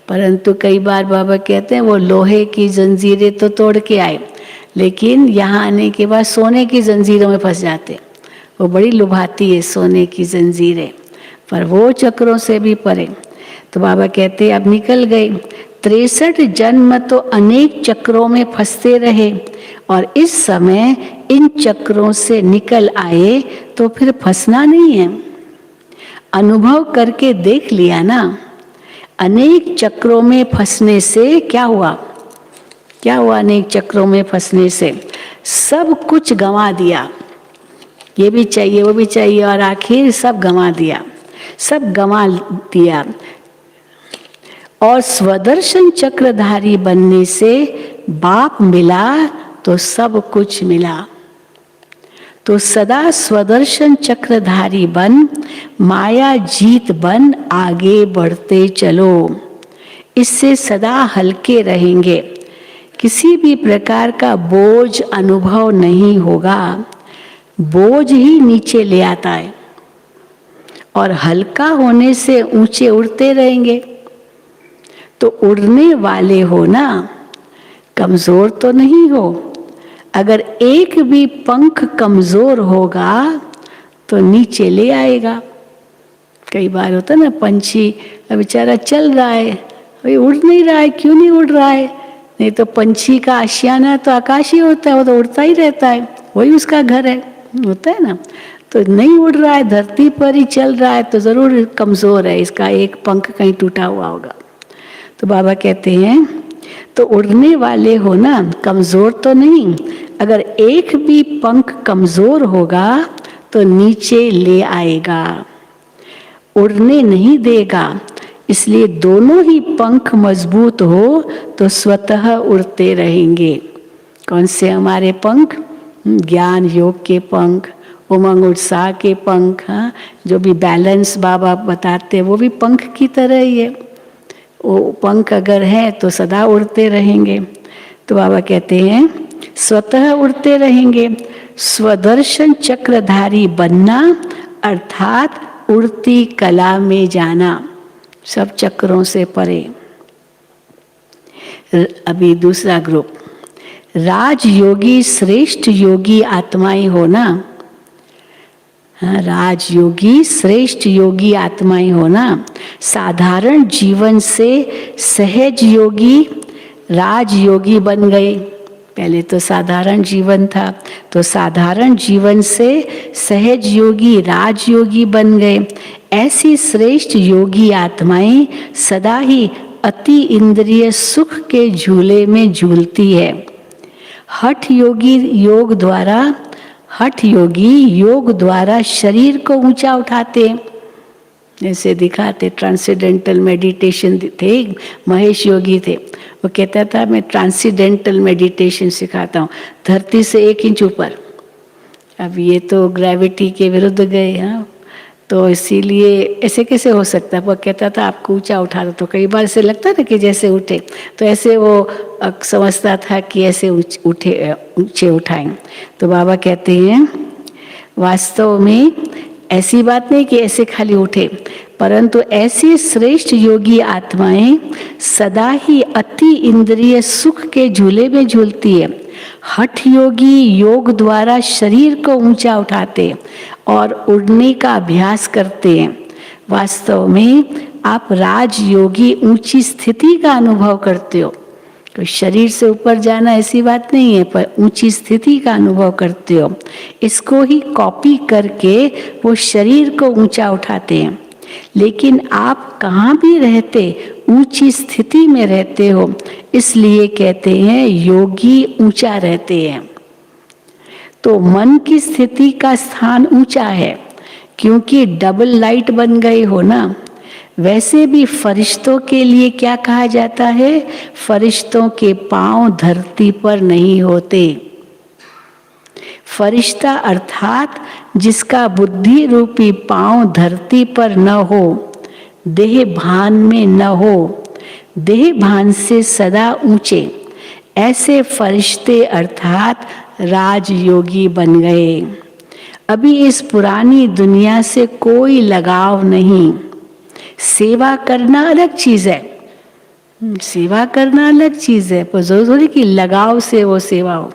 परंतु कई बार बाबा कहते हैं वो लोहे की जंजीरें तो तोड़ के आए, लेकिन यहाँ आने के बाद सोने की जंजीरों में फंस जाते। वो बड़ी लुभाती है सोने की जंजीरें, पर वो चक्रों से भी परे। तो बाबा कहते हैं अब निकल गए। 63 जन्म तो अनेक चक्रों में फंसते रहे और इस समय इन चक्रों से निकल आए तो फिर फंसना नहीं है। अनुभव करके देख लिया ना, अनेक चक्रों में फंसने से क्या हुआ? क्या हुआ अनेक चक्रों में फंसने से? सब कुछ गंवा दिया, ये भी चाहिए वो भी चाहिए और आखिर सब गंवा दिया, सब गंवा दिया। और स्वदर्शन चक्रधारी बनने से बाप मिला तो सब कुछ मिला। तो सदा स्वदर्शन चक्रधारी बन, माया जीत बन आगे बढ़ते चलो। इससे सदा हल्के रहेंगे, किसी भी प्रकार का बोझ अनुभव नहीं होगा। बोझ ही नीचे ले आता है और हल्का होने से ऊंचे उड़ते रहेंगे। तो उड़ने वाले हो ना, कमजोर तो नहीं हो। अगर एक भी पंख कमजोर होगा तो नीचे ले आएगा। कई बार होता है ना, पंछी बेचारा चल रहा है, भाई उड़ नहीं रहा है, क्यों नहीं उड़ रहा है? नहीं तो पंछी का आशियाना तो आकाश ही होता है, वो तो उड़ता ही रहता है, वही उसका घर है, होता है ना। तो नहीं उड़ रहा है, धरती पर ही चल रहा है, तो जरूर कमजोर है, इसका एक पंख कहीं टूटा हुआ होगा। तो बाबा कहते हैं तो उड़ने वाले हो ना, कमजोर तो नहीं। अगर एक भी पंख कमजोर होगा तो नीचे ले आएगा, उड़ने नहीं देगा। इसलिए दोनों ही पंख मजबूत हो तो स्वतः उड़ते रहेंगे। कौन से हमारे पंख? ज्ञान योग के पंख, उमंग उत्साह के पंख। हाँ, जो भी बैलेंस बाबा बताते हैं वो भी पंख की तरह ही है। वो पंख अगर है तो सदा उड़ते रहेंगे। तो बाबा कहते हैं स्वतः उड़ते रहेंगे। स्वदर्शन चक्रधारी बनना अर्थात उड़ती कला में जाना, सब चक्रों से परे। अभी दूसरा ग्रुप, राजयोगी श्रेष्ठ योगी आत्माएं होना। राजयोगी श्रेष्ठ योगी आत्माएं होना। साधारण जीवन से सहज योगी राजयोगी बन गए। पहले तो साधारण जीवन था, तो साधारण जीवन से सहज योगी राजयोगी बन गए। ऐसी श्रेष्ठ योगी आत्माएं सदा ही अति इंद्रिय सुख के झूले में झूलती है। हठ योगी योग द्वारा शरीर को ऊंचा उठाते, जैसे दिखाते। ट्रांसेंडेंटल मेडिटेशन थे, महेश योगी थे, वो कहता था मैं ट्रांसेंडेंटल मेडिटेशन सिखाता हूँ, धरती से 1 इंच ऊपर। अब ये तो ग्रेविटी के विरुद्ध गए। हाँ, तो इसीलिए ऐसे कैसे हो सकता है? वो कहता था आपको ऊंचा उठा दो। तो कई बार ऐसे लगता था कि जैसे उठे, तो ऐसे वो समझता था कि ऐसे ऊंचे उठाएं। तो बाबा कहते हैं वास्तव में ऐसी बात नहीं कि ऐसे खाली उठे, परंतु ऐसी श्रेष्ठ योगी आत्माएं सदा ही अति इंद्रिय सुख के झूले में झूलती है। हठ योगी योग द्वारा शरीर को ऊंचा उठाते और उड़ने का अभ्यास करते हैं। वास्तव में आप राजयोगी ऊंची स्थिति का अनुभव करते हो। तो शरीर से ऊपर जाना ऐसी बात नहीं है, पर ऊंची स्थिति का अनुभव करते हो। इसको ही कॉपी करके वो शरीर को ऊंचा उठाते हैं। लेकिन आप कहाँ भी रहते ऊंची स्थिति में रहते हो, इसलिए कहते हैं योगी ऊंचा रहते हैं। तो मन की स्थिति का स्थान ऊंचा है, क्योंकि डबल लाइट बन गए हो ना। वैसे भी फरिश्तों के लिए क्या कहा जाता है? फरिश्तों के पांव धरती पर नहीं होते। फरिश्ता अर्थात जिसका बुद्धि रूपी पांव धरती पर न हो, देह भान में न हो, देह भान से सदा ऊंचे, ऐसे फरिश्ते अर्थात राजयोगी बन गए। अभी इस पुरानी दुनिया से कोई लगाव नहीं। सेवा करना अलग चीज है, सेवा करना अलग चीज है, पर जरूर थोड़ी कि लगाव से वो सेवा हो।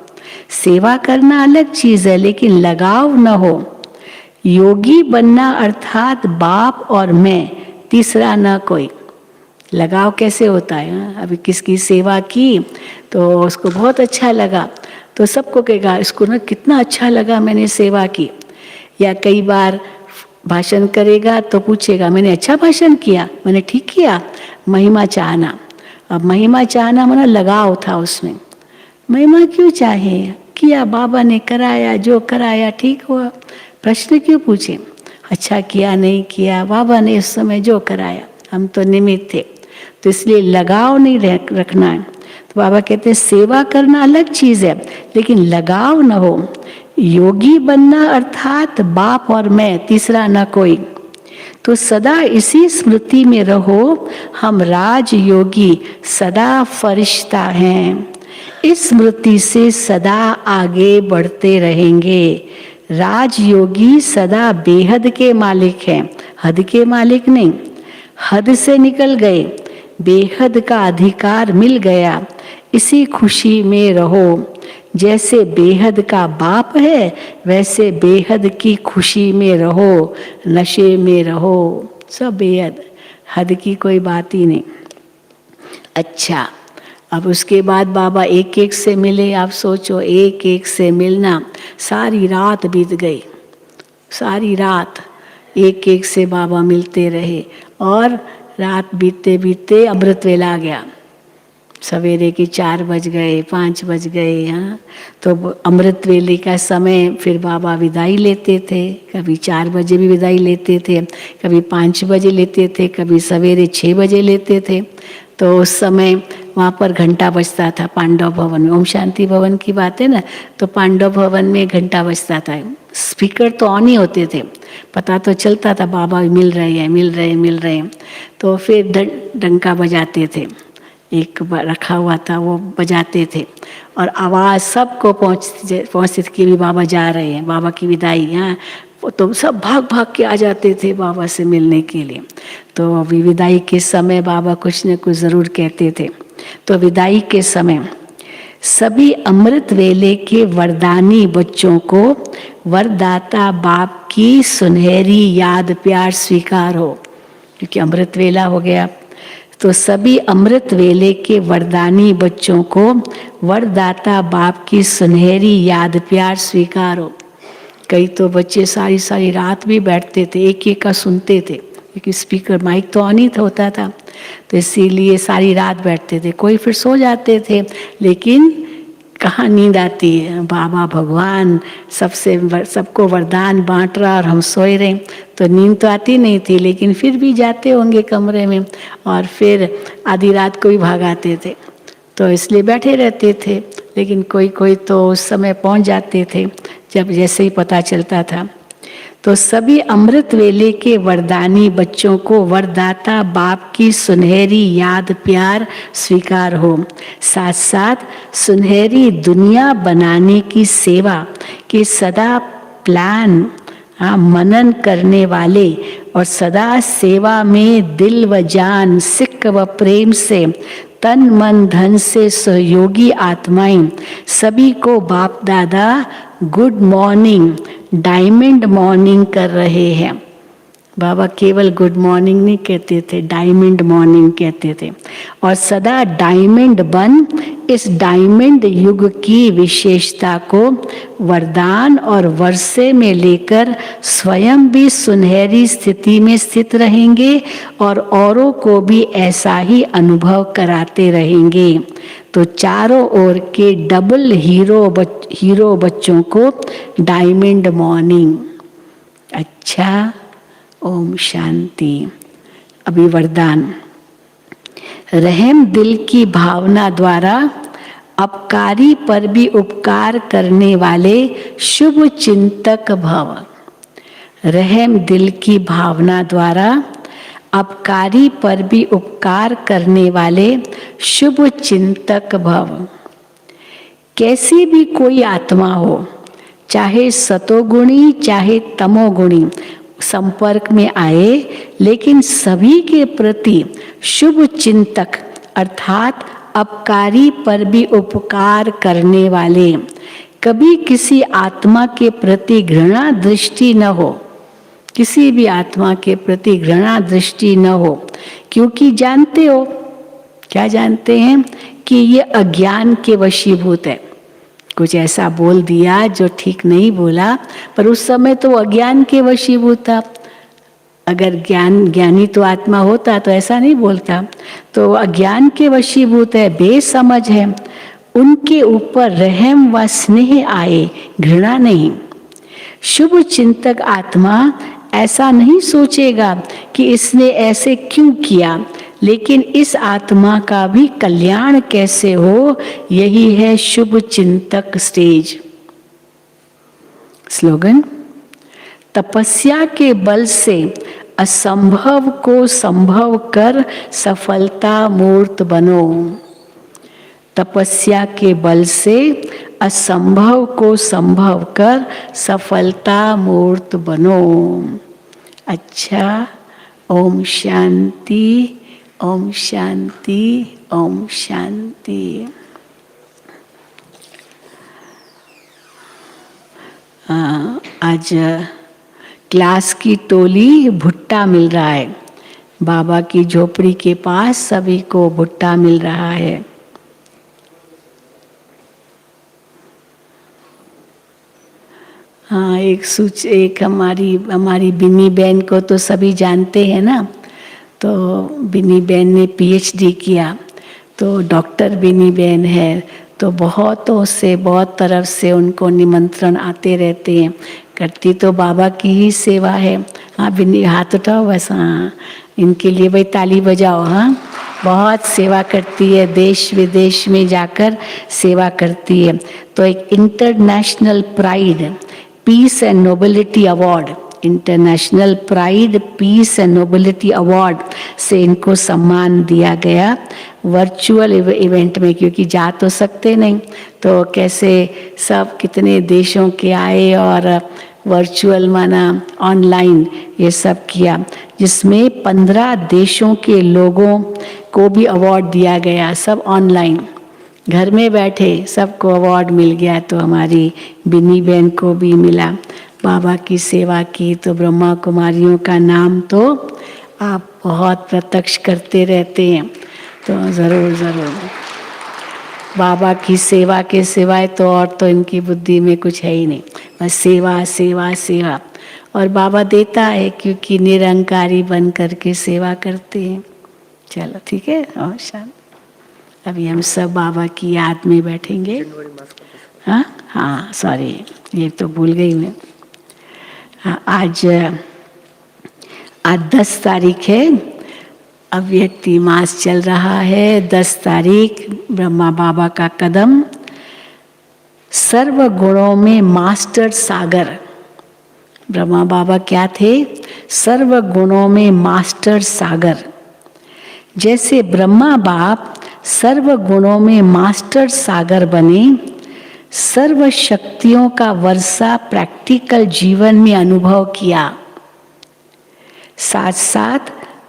सेवा करना अलग चीज है, लेकिन लगाव न हो। योगी बनना अर्थात बाप और मैं, तीसरा न कोई। लगाव कैसे होता है? अभी किसकी सेवा की तो उसको बहुत अच्छा लगा, तो सबको कहेगा इसको ना कितना अच्छा लगा मैंने सेवा की। या कई बार भाषण करेगा तो पूछेगा मैंने अच्छा भाषण किया, मैंने ठीक किया। महिमा चाहना, अब महिमा चाहना माना लगाव था उसमें। महिमा क्यों चाहे? किया, बाबा ने कराया, जो कराया ठीक हुआ, प्रश्न क्यों पूछे? अच्छा किया नहीं किया, बाबा ने उस समय जो कराया, हम तो निमित्त थे। तो इसलिए लगाव नहीं रखना है। तो बाबा कहते हैं सेवा करना अलग चीज है, लेकिन लगाव न हो। योगी बनना अर्थात बाप और मैं, तीसरा न कोई। तो सदा इसी स्मृति में रहो, हम राजयोगी सदा फरिश्ता हैं। इस स्मृति से सदा आगे बढ़ते रहेंगे। राजयोगी सदा बेहद के मालिक हैं, हद के मालिक नहीं। हद से निकल गए, बेहद का अधिकार मिल गया, इसी खुशी में रहो। जैसे बेहद का बाप है, वैसे बेहद की खुशी में रहो, नशे में रहो, सब बेहद, हद की कोई बात ही नहीं। अच्छा, अब उसके बाद बाबा एक एक से मिले। आप सोचो, एक एक से मिलना, सारी रात बीत गई, सारी रात एक एक से बाबा मिलते रहे। और रात बीतते बीतते अमृत वेला आ गया। सवेरे के 4 बज गए, 5 बज गए। हाँ, तो अमृत वेले का समय फिर बाबा विदाई लेते थे। कभी 4 बजे भी विदाई लेते थे, कभी 5 बजे लेते थे, कभी सवेरे 6 बजे लेते थे। तो उस समय वहाँ पर घंटा बजता था पांडव भवन में। ओम शांति भवन की बात है ना, तो पांडव भवन में घंटा बजता था। स्पीकर तो ऑन ही होते थे, पता तो चलता था बाबा मिल रहे हैं, मिल रहे हैं, मिल रहे हैं। तो फिर डंका बजाते थे, एक रखा हुआ था वो बजाते थे, और आवाज़ सबको पहुँचती थी कि भी बाबा जा रहे हैं, बाबा की विदाई। यहाँ तो सब भाग भाग के आ जाते थे बाबा से मिलने के लिए। तो अभी विदाई के समय बाबा कुछ न कुछ ज़रूर कहते थे। तो विदाई के समय सभी अमृत वेले के वरदानी बच्चों को वरदाता बाप की सुनहरी याद प्यार स्वीकार हो, क्योंकि अमृत वेला हो गया। तो सभी अमृत वेले के वरदानी बच्चों को वरदाता बाप की सुनहरी याद प्यार स्वीकार हो। कई तो बच्चे सारी सारी रात भी बैठते थे, एक एक का सुनते थे, क्योंकि स्पीकर माइक तो ऑन ही होता था, तो इसीलिए सारी रात बैठते थे। कोई फिर सो जाते थे, लेकिन कहाँ नींद आती है। बाबा भगवान सबको वरदान बांट रहा और हम सोए रहे, तो नींद तो आती नहीं थी, लेकिन फिर भी जाते होंगे कमरे में और फिर आधी रात को भी भाग आते थे। तो इसलिए बैठे रहते थे, लेकिन कोई कोई तो उस समय पहुंच जाते थे जब जैसे ही पता चलता था। तो सभी अमृत वेले के वरदानी बच्चों को वरदाता बाप की सुनहरी याद प्यार स्वीकार हो। साथ साथ सुनहरी दुनिया बनाने की सेवा के सदा प्लान हाँ, मनन करने वाले और सदा सेवा में दिल व जान, सिक व प्रेम से, तन मन धन से सहयोगी आत्माएं सभी को बाप दादा गुड मॉर्निंग, डायमंड मॉर्निंग कर रहे हैं। बाबा केवल गुड मॉर्निंग नहीं कहते थे, डायमंड मॉर्निंग कहते थे। और सदा डायमंड बन इस डायमंड युग की विशेषता को वरदान और वर्षे में लेकर स्वयं भी सुनहरी स्थिति में स्थित रहेंगे और औरों को भी ऐसा ही अनुभव कराते रहेंगे। तो चारों ओर के डबल हीरो बच्चों को डायमंड मॉर्निंग। अच्छा, ओम शांति। अभी वरदान। रहम दिल की भावना द्वारा अपकारी पर भी उपकार करने वाले शुभ चिंतक भव। रहम दिल की भावना द्वारा अपकारी पर भी उपकार करने वाले शुभ चिंतक भव। कैसी भी कोई आत्मा हो, चाहे सतोगुणी चाहे तमोगुणी, संपर्क में आए, लेकिन सभी के प्रति शुभ चिंतक अर्थात अपकारी पर भी उपकार करने वाले। कभी किसी आत्मा के प्रति घृणा दृष्टि न हो, किसी भी आत्मा के प्रति घृणा दृष्टि न हो, क्योंकि जानते हो, क्या जानते हैं कि ये अज्ञान के वशीभूत है। कुछ ऐसा बोल दिया जो ठीक नहीं बोला, पर उस समय तो अज्ञान के वशीभूत था। अगर ज्ञानी तो आत्मा होता तो ऐसा नहीं बोलता। तो अज्ञान के वशीभूत है, बेसमझ है, उनके ऊपर रहम व स्नेह आए, घृणा नहीं। शुभ चिंतक आत्मा ऐसा नहीं सोचेगा कि इसने ऐसे क्यों किया, लेकिन इस आत्मा का भी कल्याण कैसे हो, यही है शुभ चिंतक स्टेज। स्लोगन। तपस्या के बल से असंभव को संभव कर सफलता मूर्त बनो। तपस्या के बल से असंभव को संभव कर सफलता मूर्त बनो। अच्छा, ओम शांति, ओम शांति, ओम शांति। आज क्लास की टोली भुट्टा मिल रहा है। बाबा की झोपड़ी के पास सभी को भुट्टा मिल रहा है। हाँ, एक हमारी बिन्नी बहन को तो सभी जानते हैं ना। तो बिन्नी बहन ने पीएचडी किया, तो डॉक्टर बिन्नी बहन है, तो बहुत तरफ से उनको निमंत्रण आते रहते हैं। करती तो बाबा की ही सेवा है। हाँ बिन्नी, हाथ उठाओ बस। हाँ, इनके लिए भाई ताली बजाओ। हाँ, बहुत सेवा करती है, देश विदेश में जाकर सेवा करती है। तो एक international pride peace and nobility award, international pride peace and nobility award से इनको सम्मान दिया गया वर्चुअल इवेंट में, क्योंकि जा तो सकते नहीं, तो कैसे सब कितने देशों के आए और वर्चुअल माना ऑनलाइन ये सब किया, जिसमें 15 देशों के लोगों को भी अवार्ड दिया गया। सब ऑनलाइन, घर में बैठे सबको अवार्ड मिल गया। तो हमारी बिन्नी बहन को भी मिला। बाबा की सेवा की तो ब्रह्मा कुमारियों का नाम तो आप बहुत प्रत्यक्ष करते रहते हैं। तो ज़रूर ज़रूर बाबा की सेवा के सिवाय तो और तो इनकी बुद्धि में कुछ है ही नहीं, बस सेवा सेवा सेवा। और बाबा देता है क्योंकि निरंकारी बन करके सेवा करते हैं। चलो ठीक है, और शांत। अभी हम सब बाबा की याद में बैठेंगे। हाँ हाँ, सॉरी, ये तो भूल गई मैं। हाँ, आज 10 तारीख है, अव्यक्ति मास चल रहा है। 10 तारीख ब्रह्मा बाबा का कदम। सर्व गुणों में मास्टर सागर। ब्रह्मा बाबा क्या थे? सर्व गुणों में मास्टर सागर। जैसे ब्रह्मा बाप सर्व गुणों में मास्टर सागर बने, सर्व शक्तियों का वर्षा प्रैक्टिकल जीवन में अनुभव किया। साथ साथ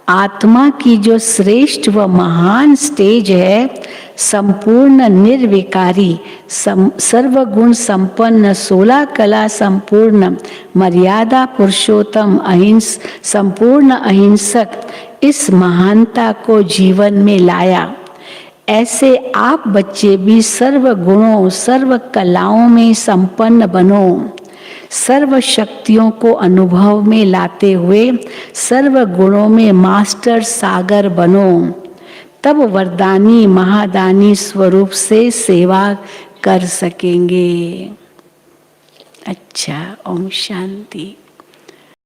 आत्मा की जो श्रेष्ठ व महान स्टेज है, संपूर्ण निर्विकारी, सर्वगुण संपन्न, 16 कला संपूर्ण, मर्यादा पुरुषोत्तम, संपूर्ण अहिंसक, इस महानता को जीवन में लाया। ऐसे आप बच्चे भी सर्व गुणों, सर्व कलाओं में संपन्न बनो। सर्व शक्तियों को अनुभव में लाते हुए सर्व गुणों में मास्टर सागर बनो। तब वरदानी महादानी स्वरूप से सेवा कर सकेंगे। अच्छा, ओम शांति।